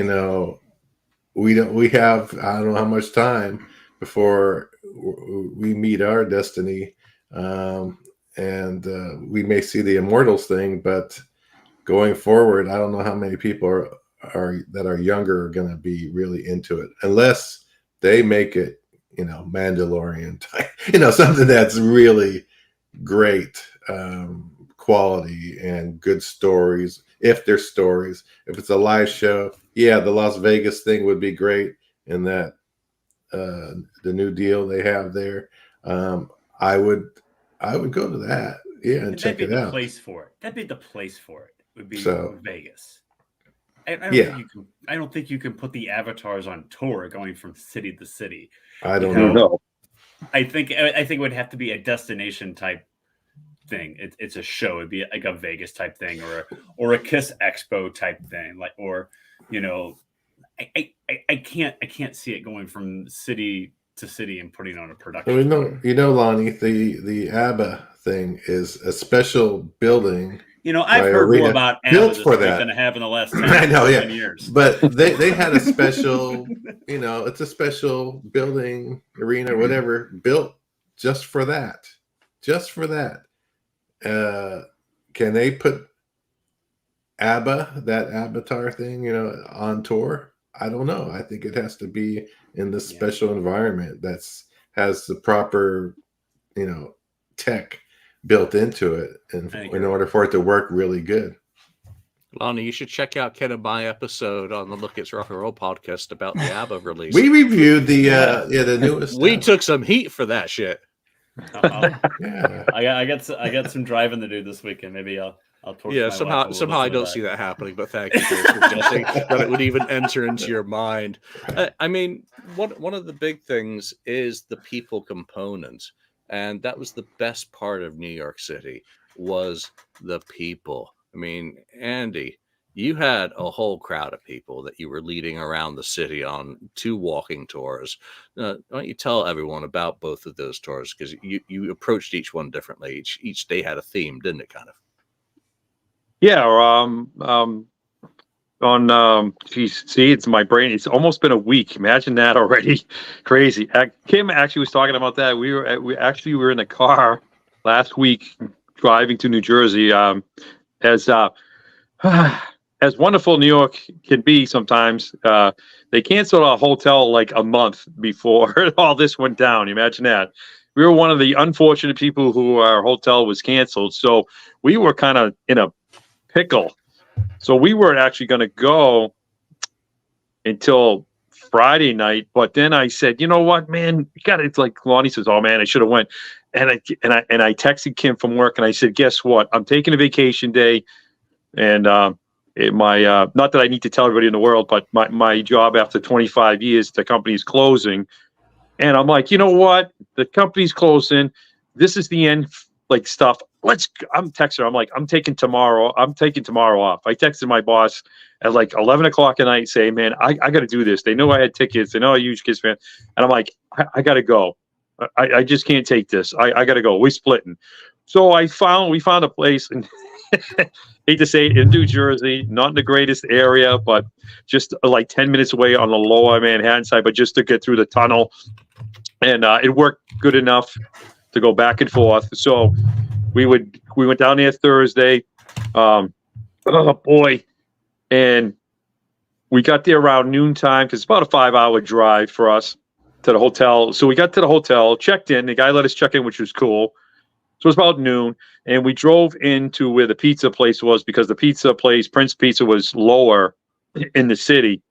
we have, I don't know how much time before we meet our destiny, and we may see the immortals thing, but going forward, I don't know how many people are younger are going to be really into it, unless they make it, Mandalorian type, something that's really great quality and good stories. If there's stories, if it's a live show, yeah, the Las Vegas thing would be great, and that the new deal they have there, I would go to that, yeah, and check it out. Place for it. That'd be the place for it. Would be Vegas. I don't think you can put the avatars on tour going from city to city. I don't know. I think it would have to be a destination type thing. It's a show. It'd be like a Vegas type thing, or a Kiss Expo type thing, I can't see it going from city to city and putting on a production. Lonnie, the ABBA thing is a special building. I've heard more about ABBA for that than I have in the last 10 years. But they had a special, it's a special building, arena, whatever, built just for that. Just for that. Can they put ABBA, that avatar thing, on tour? I don't know. I think it has to be in this special environment has the proper, tech built into it, and in order for it to work really good. Lonnie, you should check out Ken and my episode on the Look It's Rock and Roll podcast about the ABBA release. We reviewed the newest. We took some heat for that shit. I got some driving to do this weekend. Maybe I'll torch my somehow I don't see that happening, but thank you for suggesting that it would even enter into your mind. I mean, one of the big things is the people component, and that was the best part of New York City, was the people. I mean, Andy, you had a whole crowd of people that you were leading around the city on 2 walking tours. Why don't you tell everyone about both of those tours? Because you approached each one differently. Each day had a theme, didn't it, kind of? Yeah. It's my brain. It's almost been a week. Imagine that already. Crazy. Kim actually was talking about that. We were in a car last week driving to New Jersey. As wonderful New York can be sometimes, they canceled our hotel like a month before all this went down. Imagine that. We were one of the unfortunate people who our hotel was canceled. So we were kind of in a pickle. So we weren't actually going to go until Friday night. But then I said, you know what, man, it's like Lonnie says, oh man, I should have went. And I texted Kim from work and I said, guess what? I'm taking a vacation day. And not that I need to tell everybody in the world, but my job after 25 years, the company is closing. And I'm like, you know what? The company's closing. This is the end, stuff. I'm texting her. I'm like, I'm taking tomorrow off. I texted my boss at 11 o'clock at night saying, man, I got to do this. They know I had tickets. They know I'm a huge Kiss fan. And I'm like, I got to go. I just can't take this. I got to go. We're splitting. So we found a place, and hate to say it, in New Jersey, not in the greatest area, but just 10 minutes away on the lower Manhattan side, but just to get through the tunnel. And it worked good enough to go back and forth. So we went down there Thursday. Oh boy. And we got there around noontime, because it's about a 5-hour drive for us to the hotel. So we got to the hotel, checked in. The guy let us check in, which was cool. So it was about noon, and we drove into where the pizza place was, because the pizza place, Prince Pizza, was lower in the city.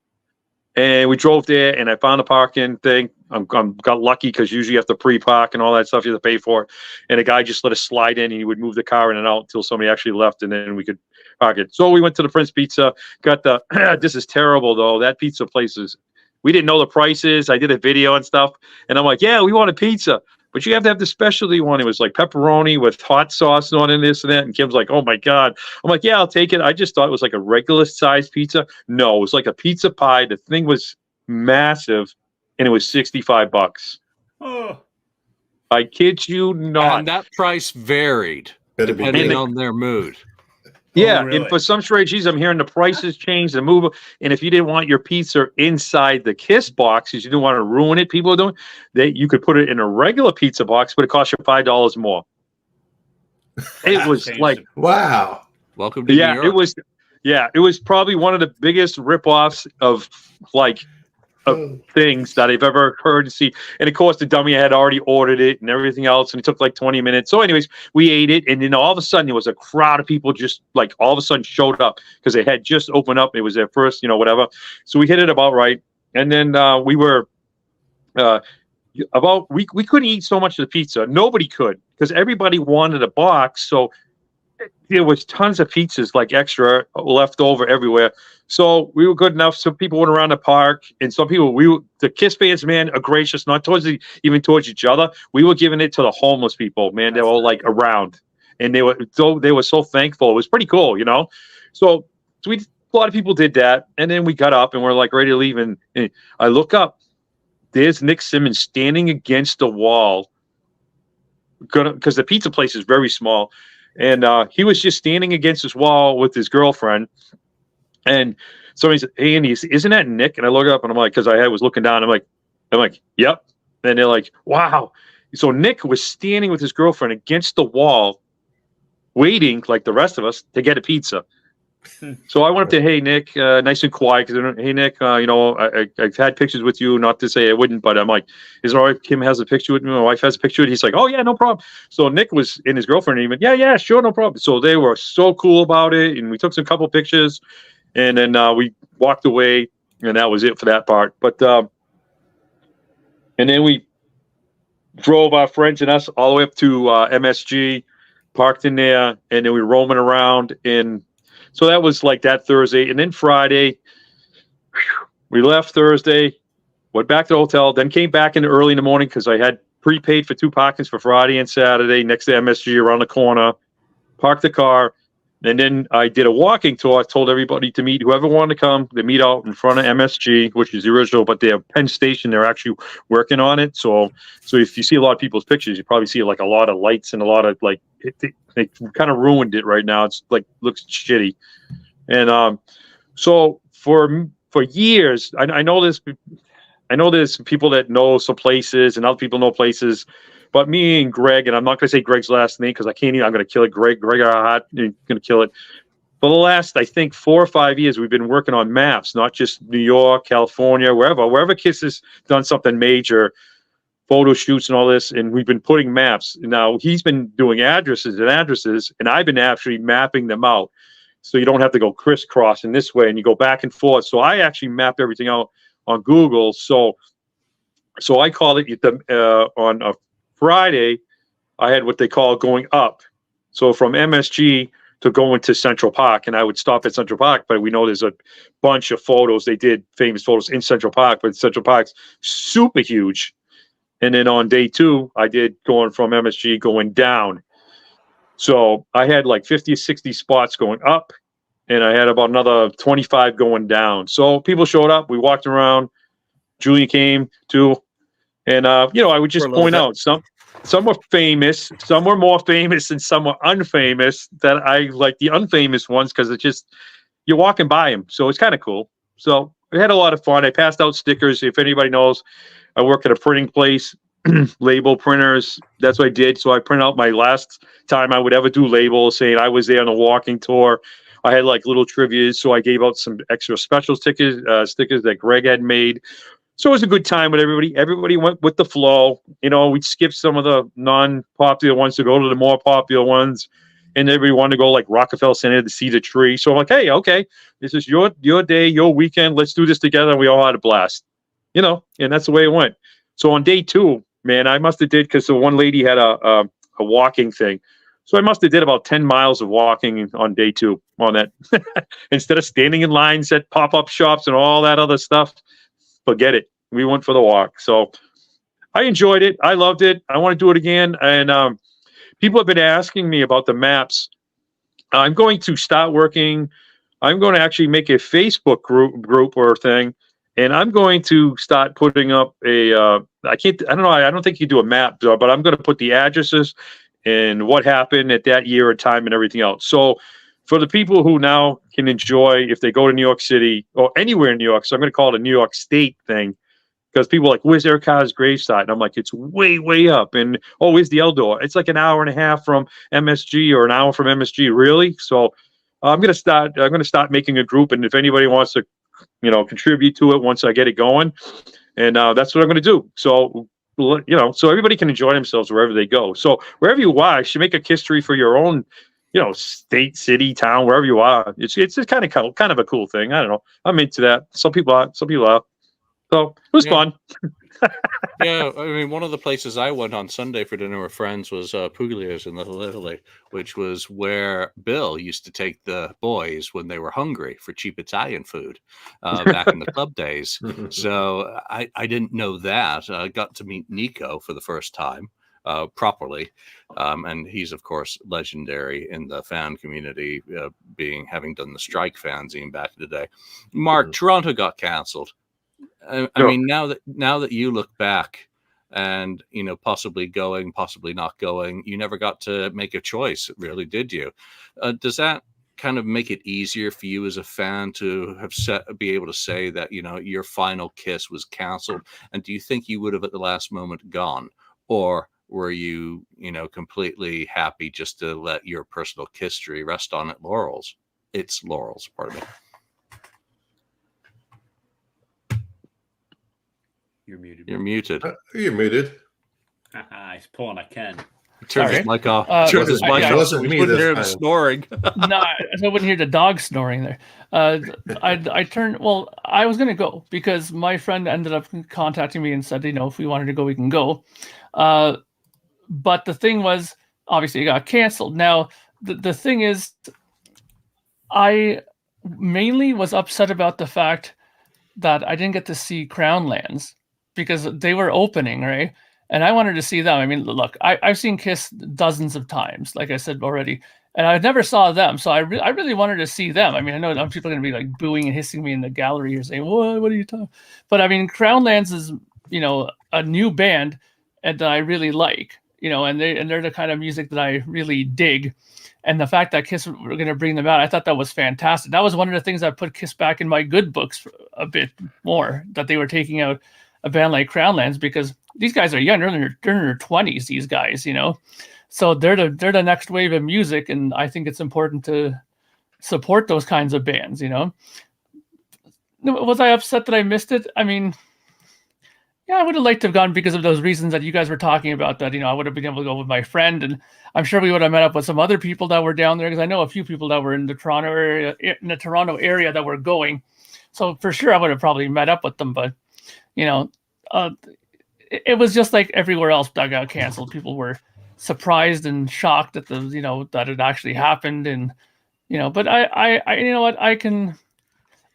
And we drove there, and I found a parking thing. Got lucky, because usually you have to pre-park and all that stuff. You have to pay for it. And the guy just let us slide in, and he would move the car in and out until somebody actually left, and then we could park it. So we went to the Prince Pizza. Got the this is terrible, though. That pizza place we didn't know the prices. I did a video and stuff, and I'm like, yeah, we want a pizza. But you have to have the specialty one. It was like pepperoni with hot sauce on it, this and that. And Kim's like, oh my God. I'm like, yeah, I'll take it. I just thought it was like a regular sized pizza. No, it was like a pizza pie. The thing was massive, and it was $65. Oh, I kid you not. And that price varied depending on their mood. Yeah, really? and for some strange reason, I'm hearing the prices change, the move, and if you didn't want your pizza inside the Kiss box, because you didn't want to ruin it, people are doing, you could put it in a regular pizza box, but it cost you $5 more. It was Changed like, it. Wow. Welcome to New York. it was probably one of the biggest ripoffs of like things that I've ever heard and see. And of course, the dummy had already ordered it and everything else, and it took like 20 minutes. So, anyways, we ate it, and then all of a sudden, there was a crowd of people just like all of a sudden showed up because they had just opened up. It was their first, whatever. So we hit it about right, and then we were we couldn't eat so much of the pizza. Nobody could because everybody wanted a box. So there was tons of pizzas like extra left over everywhere. So we were good enough. So people went around the park, and some people, the Kiss fans, man, are gracious, not even towards each other. We were giving it to the homeless people, man. They were like around, and they were so thankful. It was pretty cool, So a lot of people did that, and then we got up and we're like ready to leave, and I look up. There's Nick Simmons standing against the wall, because the pizza place is very small. And he was just standing against this wall with his girlfriend. And somebody said, "Hey, Andy, isn't that Nick?" And I look up, and I'm like, because I was looking down, I'm like, "Yep." And they're like, "Wow." So Nick was standing with his girlfriend against the wall, waiting like the rest of us to get a pizza. So I went up to, "Hey, Nick," nice and quiet, because, "Hey, Nick, I've had pictures with you, not to say I wouldn't, but I'm like, is it all right? Kim has a picture with me. My wife has a picture with me." He's like, "Oh, yeah, no problem." So Nick was in his girlfriend, and he went, yeah, sure, no problem. So they were so cool about it, and we took some couple pictures, and then we walked away, and that was it for that part. But and then we drove our friends and us all the way up to MSG, parked in there, and then we were roaming around in. So that was like that Thursday. And then Friday, we left Thursday, went back to the hotel, then came back in early in the morning because I had prepaid for 2 parkings for Friday and Saturday next to MSG around the corner, parked the car. And then I did a walking tour. I told everybody to meet whoever wanted to come. They meet out in front of MSG, which is the original, but they're Penn Station. They're actually working on it. So if you see a lot of people's pictures, you probably see like a lot of lights and a lot of like, they kind of ruined it right now. It's like, looks shitty. And so for years, I know there's people that know some places and other people know places. But me and Greg, and I'm not going to say Greg's last name because I can't even, I'm going to kill it. Greg Hart, going to kill it. For the last, I think, 4 or 5 years, we've been working on maps, not just New York, California, wherever Kiss has done something major, photo shoots and all this, and we've been putting maps. Now, he's been doing addresses, and I've been actually mapping them out. So you don't have to go crisscross in this way, and you go back and forth. So I actually map everything out on Google. So I call it on a Friday, I had what they call going up. So from MSG to go into Central Park, and I would stop at Central Park, but we know there's a bunch of photos. They did famous photos in Central Park, but Central Park's super huge. And then on day 2, I did going from MSG going down. So I had like 50 or 60 spots going up, and I had about another 25 going down. So people showed up. We walked around. Julian came too. And, I would just point out some were famous, some were more famous, and some were unfamous. That I like the unfamous ones because it's just, you're walking by them. So it's kind of cool. So we had a lot of fun. I passed out stickers. If anybody knows, I work at a printing place, label printers. That's what I did. So I print out my last time I would ever do labels saying I was there on a walking tour. I had like little trivia. So I gave out some extra special stickers that Greg had made. So it was a good time with everybody. Everybody went with the flow. We'd skip some of the non-popular ones to go to the more popular ones. And everybody wanted to go like Rockefeller Center to see the tree. So I'm like, hey, okay, this is your day, your weekend. Let's do this together. And we all had a blast, and that's the way it went. So on day 2, man, I must have did, because the one lady had a walking thing. So I must have did about 10 miles of walking on day 2 on that. Instead of standing in lines at pop-up shops and all that other stuff. Forget it. We went for the walk. So I enjoyed it. I loved it. I want to do it again. And people have been asking me about the maps. I'm going to start working. I'm going to actually make a Facebook group or thing. And I'm going to start putting up I don't know. I don't think you do a map, but I'm going to put the addresses and what happened at that year or time and everything else. So for the people who now can enjoy, if they go to New York City or anywhere in New York, so I'm going to call it a New York State thing, because people are like, where's Eric Carr's gravesite? And I'm like, it's way, way up. And, oh, where's the Eldor? It's like an hour and a half from MSG or an hour from MSG, really? So I'm going to start making a group, and if anybody wants to, contribute to it once I get it going, and that's what I'm going to do. So, so everybody can enjoy themselves wherever they go. So wherever you are, you should make a history for your own, state, city, town, wherever you are. It's kind of a cool thing. I don't know. I'm into that. Some people are. So it was fun. Yeah, I mean, one of the places I went on Sunday for dinner with friends was Puglia's in Little Italy, which was where Bill used to take the boys when they were hungry for cheap Italian food back in the club days. So I didn't know that. I got to meet Nico for the first time properly. And he's, of course, legendary in the fan community, having done the Strike fanzine back in the day. Mark, Toronto got canceled. I mean, now that you look back and, possibly going, possibly not going, you never got to make a choice, really, did you? Does that kind of make it easier for you as a fan to be able to say that, your final Kiss was canceled? And do you think you would have at the last moment gone? Or were you, completely happy just to let your personal history rest on its laurels? Pardon me. You're muted. You're muted. You're muted. He's pulling a Ken. Turn his mic off. Turn his mic off. It wasn't me wouldn't hear him this time. snoring. No, I wouldn't hear the dog snoring there. I turned. Well, I was going to go because my friend ended up contacting me and said, if we wanted to go, we can go. But the thing was, obviously, it got canceled. Now, the thing is, I mainly was upset about the fact that I didn't get to see Crown Lands because they were opening, right? And I wanted to see them. I mean, look, I've seen Kiss dozens of times, like I said already, and I never saw them. So I really wanted to see them. I mean, I know people are going to be like booing and hissing me in the gallery here saying, what are you talking? But I mean, Crown Lands is, a new band and that I really like, and they're the kind of music that I really dig. And the fact that Kiss were going to bring them out, I thought that was fantastic. That was one of the things that put Kiss back in my good books for a bit more, that they were taking out a band like Crown Lands, because these guys are young. They're in their 20s, these guys, So they're the next wave of music, and I think it's important to support those kinds of bands, Was I upset that I missed it? I mean, yeah, I would have liked to have gone because of those reasons that you guys were talking about, that, I would have been able to go with my friend, and I'm sure we would have met up with some other people that were down there, because I know a few people that were in the Toronto area that were going. So for sure I would have probably met up with them, but it was just like everywhere else that got canceled. People were surprised and shocked at that it actually happened, and but I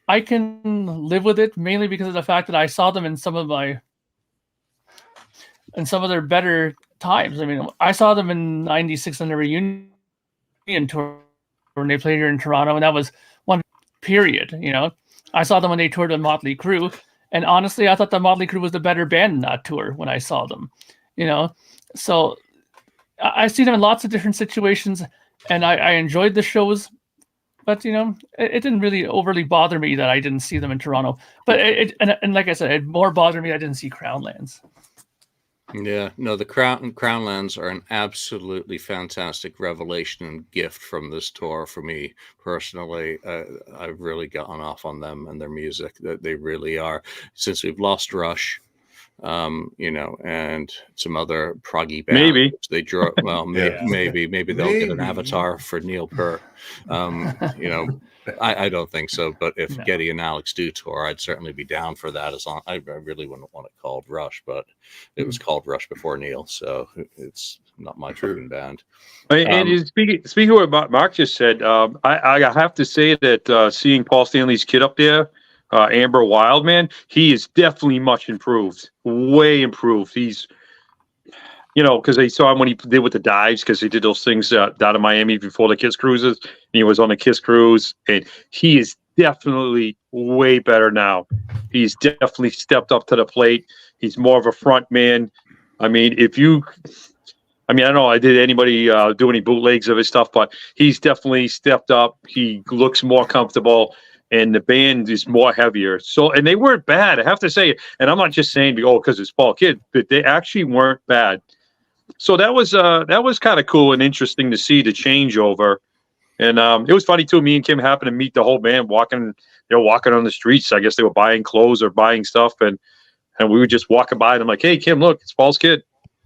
I can live with it, mainly because of the fact that I saw them in some of their better times. I mean, I saw them in '96 on the reunion tour when they played here in Toronto, and that was one period. I saw them when they toured with Motley Crue, and honestly, I thought the Motley Crue was the better band in that tour when I saw them. So I've seen them in lots of different situations, and I enjoyed the shows. But it didn't really overly bother me that I didn't see them in Toronto. But and like I said, it more bothered me I didn't see Crown Lands. Yeah, no, the Crown Lands are an absolutely fantastic revelation and gift from this tour for me personally. I've really gotten off on them and their music. That they really are. Since we've lost Rush, and some other proggy bands. Maybe they draw. Well, maybe they'll get an avatar for Neil Peart. I don't think so. But if Geddy and Alex do tour, I'd certainly be down for that. I really wouldn't want it called Rush, but it was called Rush before Neil, so it's not my freaking band. And speaking of what Mark just said, I have to say that seeing Paul Stanley's kid up there, Amber Wildman, he is definitely much improved, way improved. He's, because I saw him when he did with the Dives, because he did those things down in Miami before the Kiss cruises, and he was on the Kiss cruise, and he is definitely way better now. He's definitely stepped up to the plate. He's more of a front man. I mean, if you I mean, I don't know. Did anybody do any bootlegs of his stuff, but he's definitely stepped up. He looks more comfortable, and the band is more heavier. So, and they weren't bad, I have to say. And I'm not just saying, because it's Paul Kidd, but they actually weren't bad. So that was kind of cool and interesting to see the changeover. And it was funny too. Me and Kim happened to meet the whole band walking. They were walking on the streets. I guess they were buying clothes or buying stuff, and we were just walking by. And I'm like, "Hey, Kim, look, it's Paul's Kidd."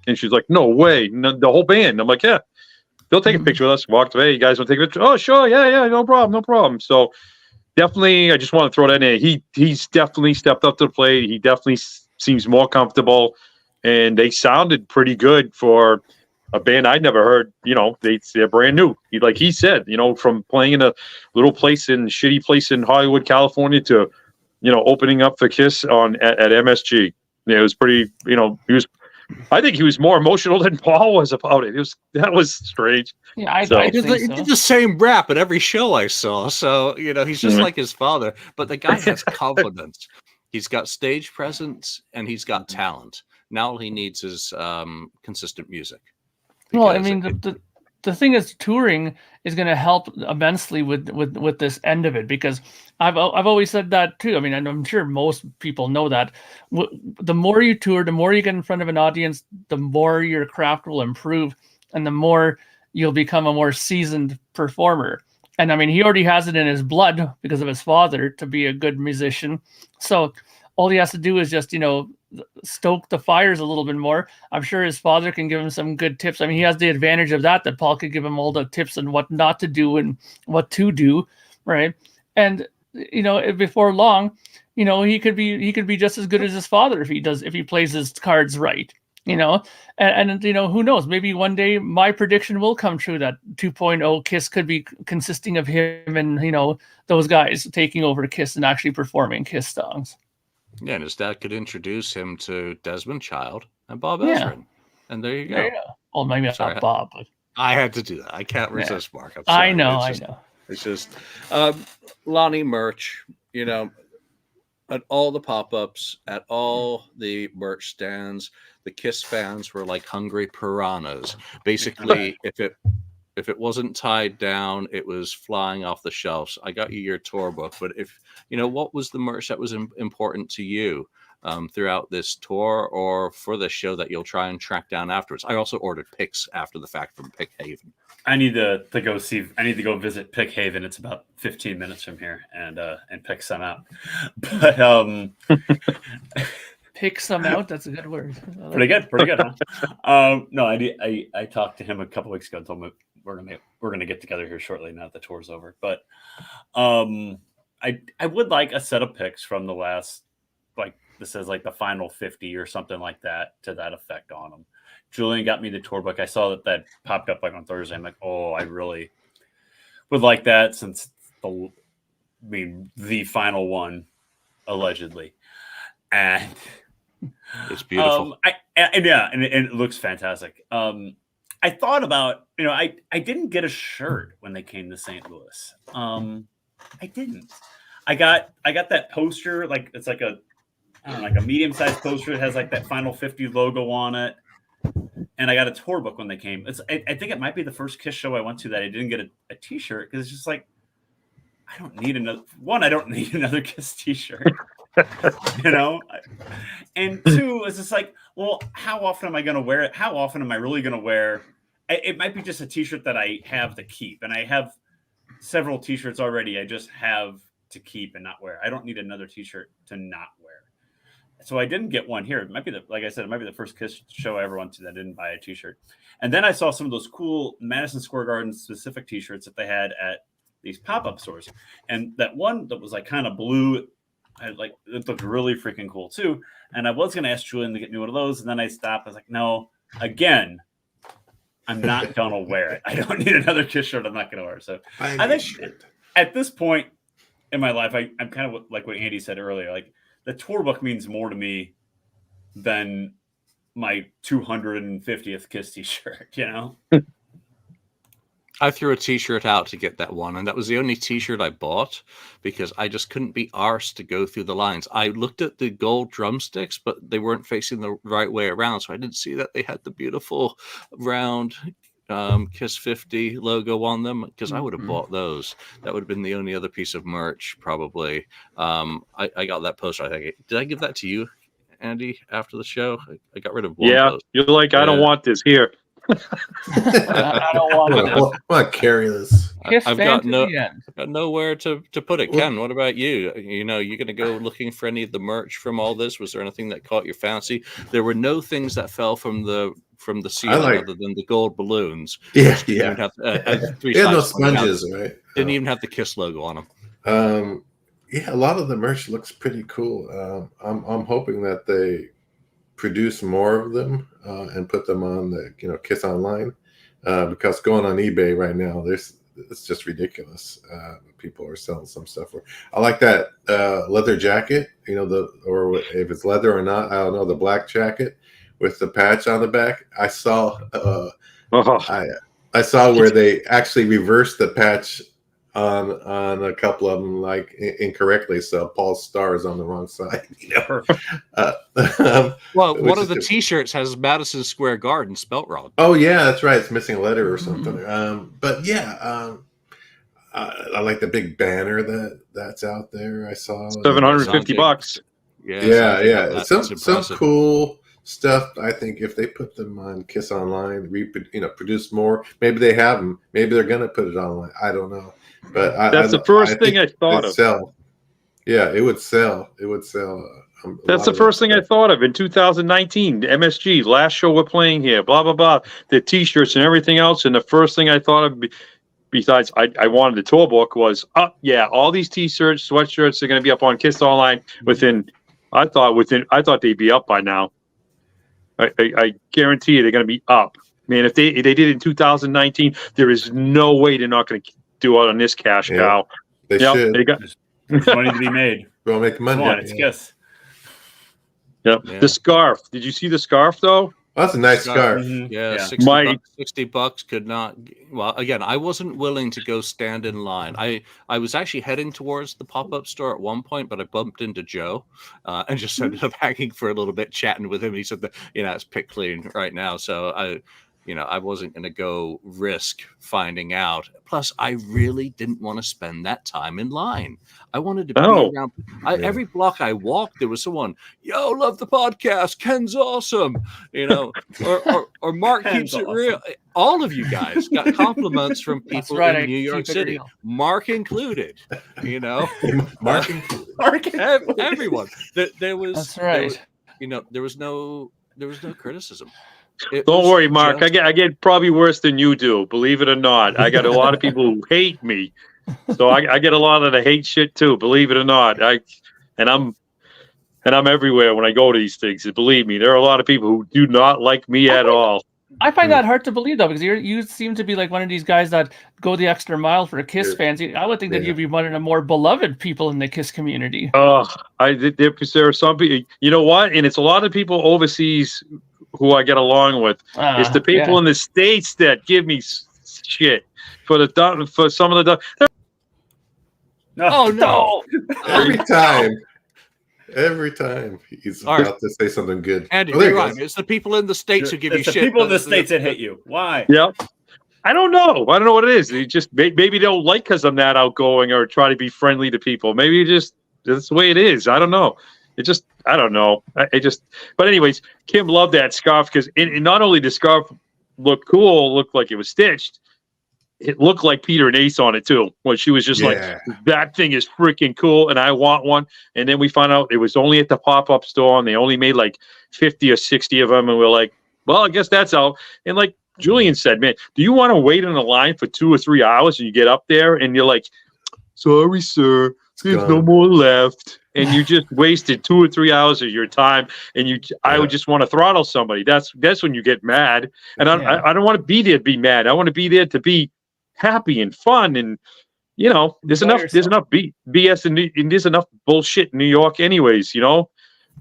And she's like, "No way, no, the whole band." I'm like, "Yeah, they'll take a picture with us." Walked away. You guys want to take a picture? Oh, sure, yeah, no problem. So definitely, I just want to throw that in. He's definitely stepped up to the plate. He definitely seems more comfortable, and they sounded pretty good for a band I'd never heard. They're brand new. Like he said, from playing in a little shitty place in Hollywood, California, to opening up for Kiss at MSG. Yeah, it was pretty. I think he was more emotional than Paul was about it. That was strange. Yeah, I He think did the same rap at every show I saw. So, he's just like his father. But the guy has confidence. He's got stage presence and he's got talent. Now all he needs is consistent music. Well, I mean, the thing is, touring is going to help immensely with this end of it, because I've always said that too. I mean, and I'm sure most people know that the more you tour, the more you get in front of an audience, the more your craft will improve, and the more you'll become a more seasoned performer. And I mean, he already has it in his blood because of his father to be a good musician. So all he has to do is just, stoke the fires a little bit more. I'm sure his father can give him some good tips. I mean, he has the advantage of that Paul could give him all the tips on what not to do and what to do, right? And before long, he could be just as good as his father if he plays his cards right. And who knows? Maybe one day my prediction will come true that 2.0 Kiss could be consisting of him and those guys taking over Kiss and actually performing Kiss songs. Yeah, and his dad could introduce him to Desmond Child and Bob Yeah. Ezrin. And there you go. There you go. Well, maybe not Bob, but I had to do that. I can't resist, Mark. I'm I sorry. know. It's just Lonnie merch, at all the pop-ups, at all the merch stands, the Kiss fans were like hungry piranhas. Basically, if it wasn't tied down, it was flying off the shelves. I got you your tour book, but what was the merch that was important to you throughout this tour or for the show that you'll try and track down afterwards? I also ordered pics after the fact from Pick Haven. I need to go visit Pick Haven. It's about 15 minutes from here and pick some out. But pick some out. That's a good word. Pretty good, huh? No, I talked to him a couple weeks ago and told him we're gonna get together here shortly now that the tour's over. But I would like a set of picks from the last, like this says like the final 50 or something like that, to that effect on them. Julian got me the tour book. I saw that popped up like on Thursday. I'm like, oh, I really would like that, since the final one, allegedly. And it's beautiful. And it looks fantastic. I thought about, I didn't get a shirt when they came to St. Louis. I didn't. I got that poster, like it's like a medium-sized poster. It has like that Final 50 logo on it. And I got a tour book when they came. I think it might be the first Kiss show I went to that I didn't get a T-shirt, because it's just like, I don't need another Kiss T-shirt. And two, it's just like, well, how often am I going to wear it? How often am I really going to wear? It might be just a T-shirt that I have to keep, and I have several T-shirts already. I just have to keep and not wear. I don't need another T-shirt to not wear. So I didn't get one here. It might be like I said, it might be the first Kiss show I ever went to that I didn't buy a T-shirt. And then I saw some of those cool Madison Square Garden specific T-shirts that they had at these pop-up stores, and that one that was like kind of blue, it looked really freaking cool too. And I was going to ask Julian to get me one of those, and then I stopped. I was like, no, again, I'm not going to wear it. I don't need another Kiss shirt I'm not going to wear. So I think at this point in my life, I'm kind of like what Andy said earlier. Like, the tour book means more to me than my 250th Kiss T-shirt, I threw a T-shirt out to get that one, and that was the only T-shirt I bought because I just couldn't be arsed to go through the lines. I looked at the gold drumsticks, but they weren't facing the right way around, so I didn't see that they had the beautiful round Kiss 50 logo on them because I would have bought those. That would have been the only other piece of merch, probably. I got that poster. I think did I give that to you, Andy, after the show? I got rid of one. Yeah, post. you're like, I don't want this here. I don't want to. I want to carry this. I've got nowhere to put it. Ken, what about you? You know, you're going to go looking for any of the merch from all this? Was there anything that caught your fancy? There were no things that fell from the ceiling other than the gold balloons. Yeah. Three they had no sponges, right? Didn't even have the Kiss logo on them. Yeah, a lot of the merch looks pretty cool. I'm hoping that they produce more of them and put them on the Kiss Online because going on eBay right now, it's just ridiculous. People are selling some stuff for. I like that leather jacket, or if it's leather or not, I don't know. The black jacket with the patch on the back. I saw I saw where they actually reversed the patch on a couple of them, like incorrectly, so Paul's star is on the wrong side. Well, one of the T-shirts has Madison Square Garden spelt wrong. Oh yeah, that's right. It's missing a letter or something. But yeah, I like the big banner that's out there. I saw $750. Yeah. Some cool stuff. I think if they put them on Kiss Online, produce more. Maybe they have them. Maybe they're gonna put it online. I don't know. But that's the first thing I thought of. Sell. Yeah, it would sell. That's the first thing I thought of in 2019. MSG, last show we're playing here, blah, blah, blah. The T-shirts and everything else. And the first thing I thought of, besides I wanted the tour book, was, all these T-shirts, sweatshirts are going to be up on Kiss Online I thought they'd be up by now. I guarantee you they're going to be up. Man, if they did it in 2019, there is no way they're not going to do it on this cash cow. They should. There's money to be made. We'll make money. Come on, it's Kiss. Yep. Yeah. The scarf. Did you see the scarf though? That's a nice scarf. Mm-hmm. Yeah. $60 could not. Well, again, I wasn't willing to go stand in line. I was actually heading towards the pop-up store at one point, but I bumped into Joe and just ended up hanging for a little bit, chatting with him. He said that it's pick clean right now, so I wasn't going to go risk finding out. Plus, I really didn't want to spend that time in line. I wanted to be around. Every block I walked, there was someone, yo, love the podcast. Ken's awesome. Or Mark keeps it real. All of you guys got compliments from people in New York City, Mark included. Mark included. Everyone. There was. That's right. There was no criticism. Don't worry, Mark. I get probably worse than you do. Believe it or not, I got a lot of people who hate me, so I get a lot of the hate shit too. Believe it or not, I'm everywhere when I go to these things. Believe me, there are a lot of people who do not like me at all. I find that hard to believe though, because you seem to be like one of these guys that go the extra mile for Kiss fans. I would think that you'd be one of the more beloved people in the Kiss community. There are some people. You know what? And it's a lot of people overseas who I get along with. It's the people in the States that give me shit for some of the. Oh no! Every time he's about to say something good. Andy, you're right. It's the people in the States who give you shit. It's the people in the States that hate you. Why? Yeah. I don't know. I don't know what it is. They just maybe they don't like because I'm that outgoing or try to be friendly to people. Maybe that's the way it is. I don't know. I don't know. But anyways, Kim loved that scarf because not only the scarf looked cool, looked like it was stitched, it looked like Peter and Ace on it too. When she was just like, that thing is freaking cool and I want one. And then we found out it was only at the pop-up store and they only made like 50 or 60 of them. And we're like, well, I guess that's out. And like Julian said, man, do you want to wait in a line for 2 or 3 hours and you get up there and you're like, sorry, sir, there's no more left. And you just wasted 2 or 3 hours of your time, and I would just want to throttle somebody. That's when you get mad, and I don't want to be there to be mad. I want to be there to be happy and fun, and there's enough BS and there's enough bullshit in New York, anyways.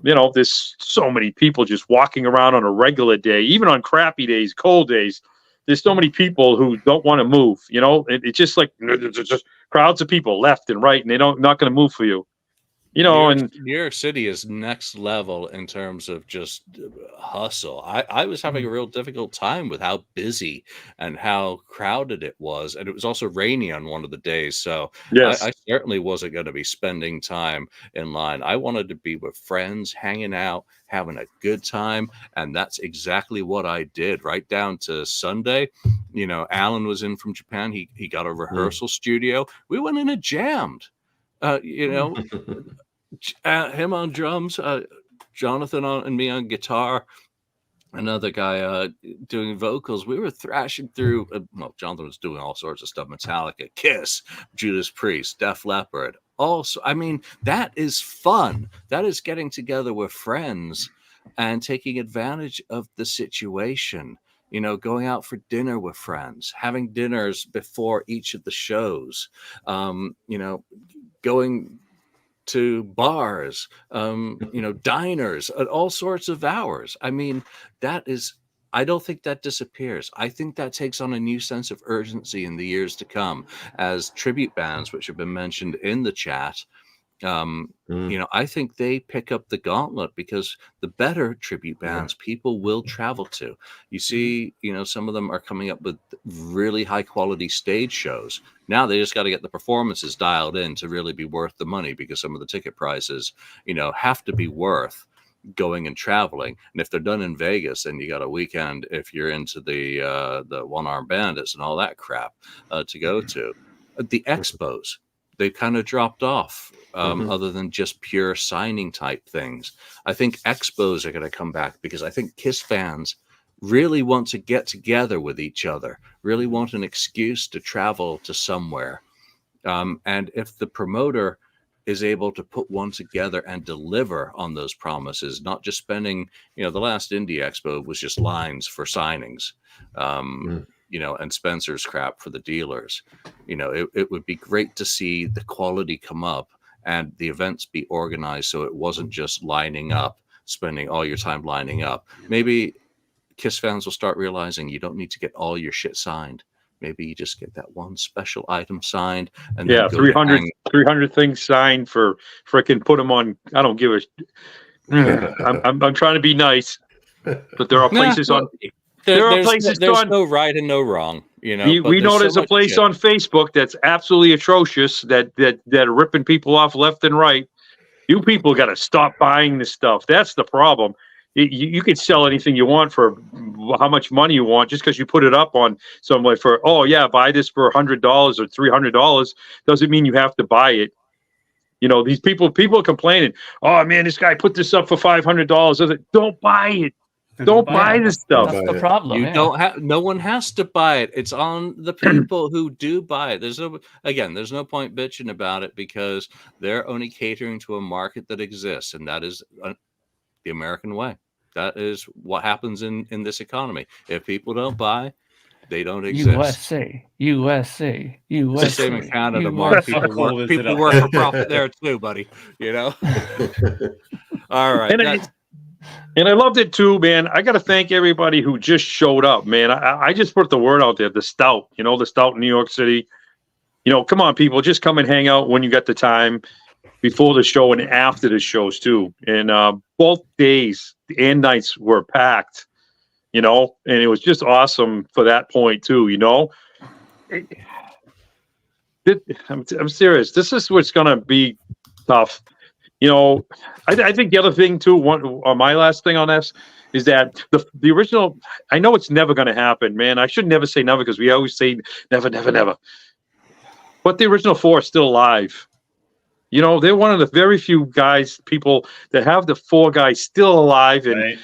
There's so many people just walking around on a regular day, even on crappy days, cold days. there's so many people who don't want to move. You know, it's just like there's just crowds of people left and right, and they not going to move for you. You know, New and York City is next level in terms of just hustle. I was having a real difficult time with how busy and how crowded it was. And it was also rainy on one of the days. So yes, I certainly wasn't going to be spending time in line. I wanted to be with friends, hanging out, having a good time. And that's exactly what I did right down to Sunday. You know, Alan was in from Japan. He got a rehearsal studio. We went in and jammed. You know, him on drums, Jonathan and me on guitar, another guy doing vocals. We were thrashing through. Well, Jonathan was doing all sorts of stuff: Metallica, Kiss, Judas Priest, Def Leppard. Also, I mean, that is fun. That is getting together with friends and taking advantage of the situation. You know, going out for dinner with friends, having dinners before each of the shows. You know, going to bars, you know, diners at all sorts of hours. I mean, I don't think that disappears. I think that takes on a new sense of urgency in the years to come as tribute bands, which have been mentioned in the chat. You know, I think they pick up the gauntlet because the better tribute bands people will travel to. You see, you know, some of them are coming up with really high quality stage shows. Now they just got to get the performances dialed in to really be worth the money, because some of the ticket prices, you know, have to be worth going and traveling. And if they're done in Vegas, then you got a weekend if you're into the one-armed bandits and all that crap to go to. The Expos, they kind of dropped off, other than just pure signing type things. I think Expos are going to come back because I think Kiss fans really want to get together with each other, really want an excuse to travel to somewhere. And if the promoter is able to put one together and deliver on those promises, not just spending, you know, the last Indie Expo was just lines for signings. You know, and Spencer's crap for the dealers. You know, it would be great to see the quality come up and the events be organized so it wasn't just lining up, spending all your time lining up. Maybe Kiss fans will start realizing you don't need to get all your shit signed. Maybe you just get that one special item signed, and then go 300 things signed for frickin' put them on. I don't give a. I'm trying to be nice, but there are places on. There's no right and no wrong, you know. We know there's a place on Facebook that's absolutely atrocious that are ripping people off left and right. You people got to stop buying this stuff. That's the problem. You can sell anything you want for how much money you want just because you put it up on somewhere for, oh yeah, buy this for $100 or $300 doesn't mean you have to buy it. You know, these people are complaining. Oh man, this guy put this up for $500. Don't buy it. Don't buy this stuff. That's the problem. You don't have. No one has to buy it. It's on the people who do buy it. There's no point bitching about it because they're only catering to a market that exists, and that is the American way. That is what happens in this economy. If people don't buy, they don't exist. USA. It's the same in Canada, Mark. People work for profit there too, buddy. You know. All right. And I loved it too, man. I got to thank everybody who just showed up, man. I just put the word out there, the Stout, you know, the Stout in New York City. You know, come on, people, just come and hang out when you got the time before the show and after the shows too. And both days and nights were packed, you know, and it was just awesome for that point too, you know. I'm serious. This is what's going to be tough. You know, I think the other thing too, my last thing on this is that the original, I know it's never going to happen, man. I should never say never because we always say never, never, never. But the original four are still alive. You know, they're one of the very few people that have the four guys still alive. And right.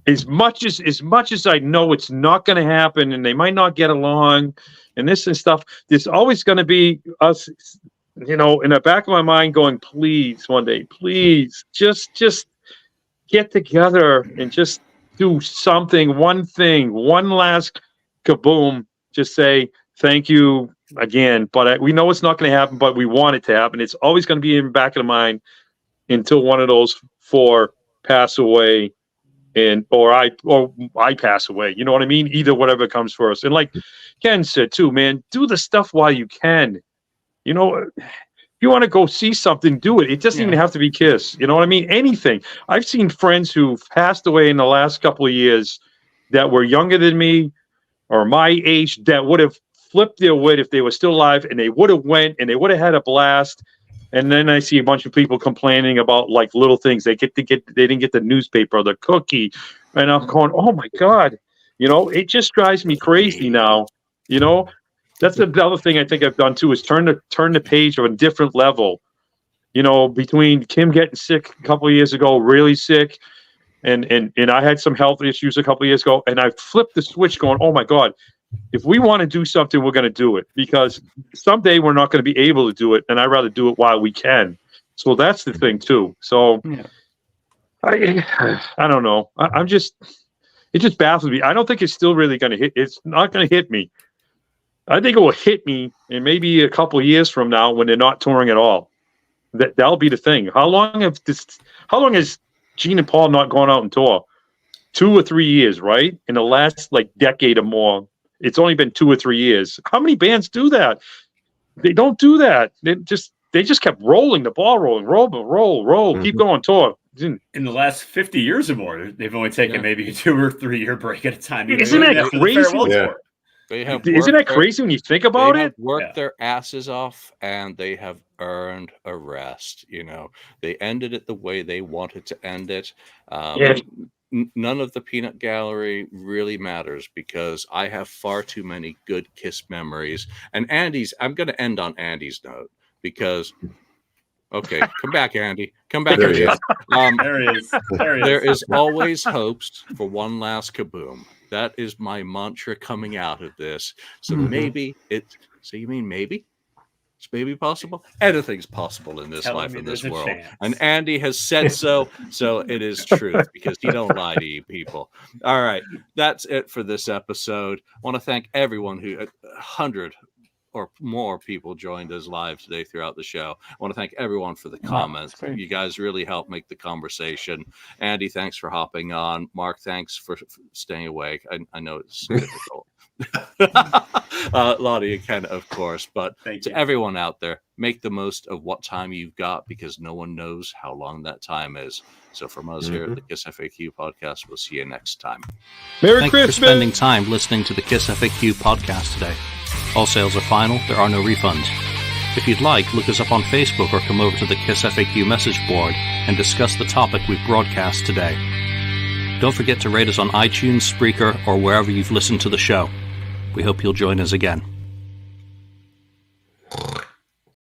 as much as I know it's not going to happen and they might not get along and this and stuff, there's always going to be us, you know, in the back of my mind going, please, one day, please, just get together and just do something, one thing, one last kaboom, just say thank you again. But we know it's not going to happen, but we want it to happen. It's always going to be in the back of the mind until one of those four pass away. or I pass away. You know what I mean? Either whatever comes first. And like Ken said too, man, do the stuff while you can. You know, if you want to go see something, do it. It doesn't even have to be Kiss. You know what I mean? Anything. I've seen friends who've passed away in the last couple of years that were younger than me or my age that would have flipped their wit if they were still alive, and they would have went and they would have had a blast. And then I see a bunch of people complaining about like little things. They didn't get the newspaper or the cookie. And I'm going, oh my God, you know, it just drives me crazy now. You know, that's the other thing I think I've done too, is turn the page of a different level. You know, between Kim getting sick a couple of years ago, really sick, and I had some health issues a couple of years ago, and I flipped the switch going, oh my God, if we want to do something, we're going to do it, because someday we're not going to be able to do it, and I'd rather do it while we can. So that's the thing too. So I don't know. It just baffles me. I don't think it's still really going to hit. It's not going to hit me. I think it will hit me in maybe a couple of years from now when they're not touring at all. That'll be the thing. How long has Gene and Paul not gone out and tour? 2 or 3 years, right? In the last like decade or more. It's only been 2 or 3 years. How many bands do that? They don't do that. They just kept rolling the ball, roll, keep going, tour. In the last 50 years or more, they've only taken maybe a 2 or 3 year break at a time. Isn't that crazy? Isn't that crazy when you think about it? Worked their asses off, and they have earned a rest. You know, they ended it the way they wanted to end it. None of the peanut gallery really matters, because I have far too many good Kiss memories. And I'm going to end on Andy's note, because, okay, come back, Andy. Come back. There he is. There he is. There is always hopes for one last kaboom. That is my mantra coming out of this. So maybe so you mean maybe? It's maybe possible. Anything's possible in this life, in this world. And Andy has said so it is truth, because he don't lie to you people. All right, that's it for this episode. I want to thank everyone who 100 or more people joined us live today throughout the show. I want to thank everyone for the comments. You guys really help make the conversation. Andy, thanks for hopping on. Mark, thanks for staying awake. I know it's difficult. Lottie and Ken, of course, but to everyone out there, make the most of what time you've got, because no one knows how long that time is. So from us here at the KissFAQ podcast, we'll see you next time. Merry Christmas! Thank you for spending time listening to the KissFAQ podcast today. All sales are final. There are no refunds. If you'd like, look us up on Facebook or come over to the KissFAQ message board and discuss the topic we've broadcast today. Don't forget to rate us on iTunes, Spreaker, or wherever you've listened to the show. We hope you'll join us again.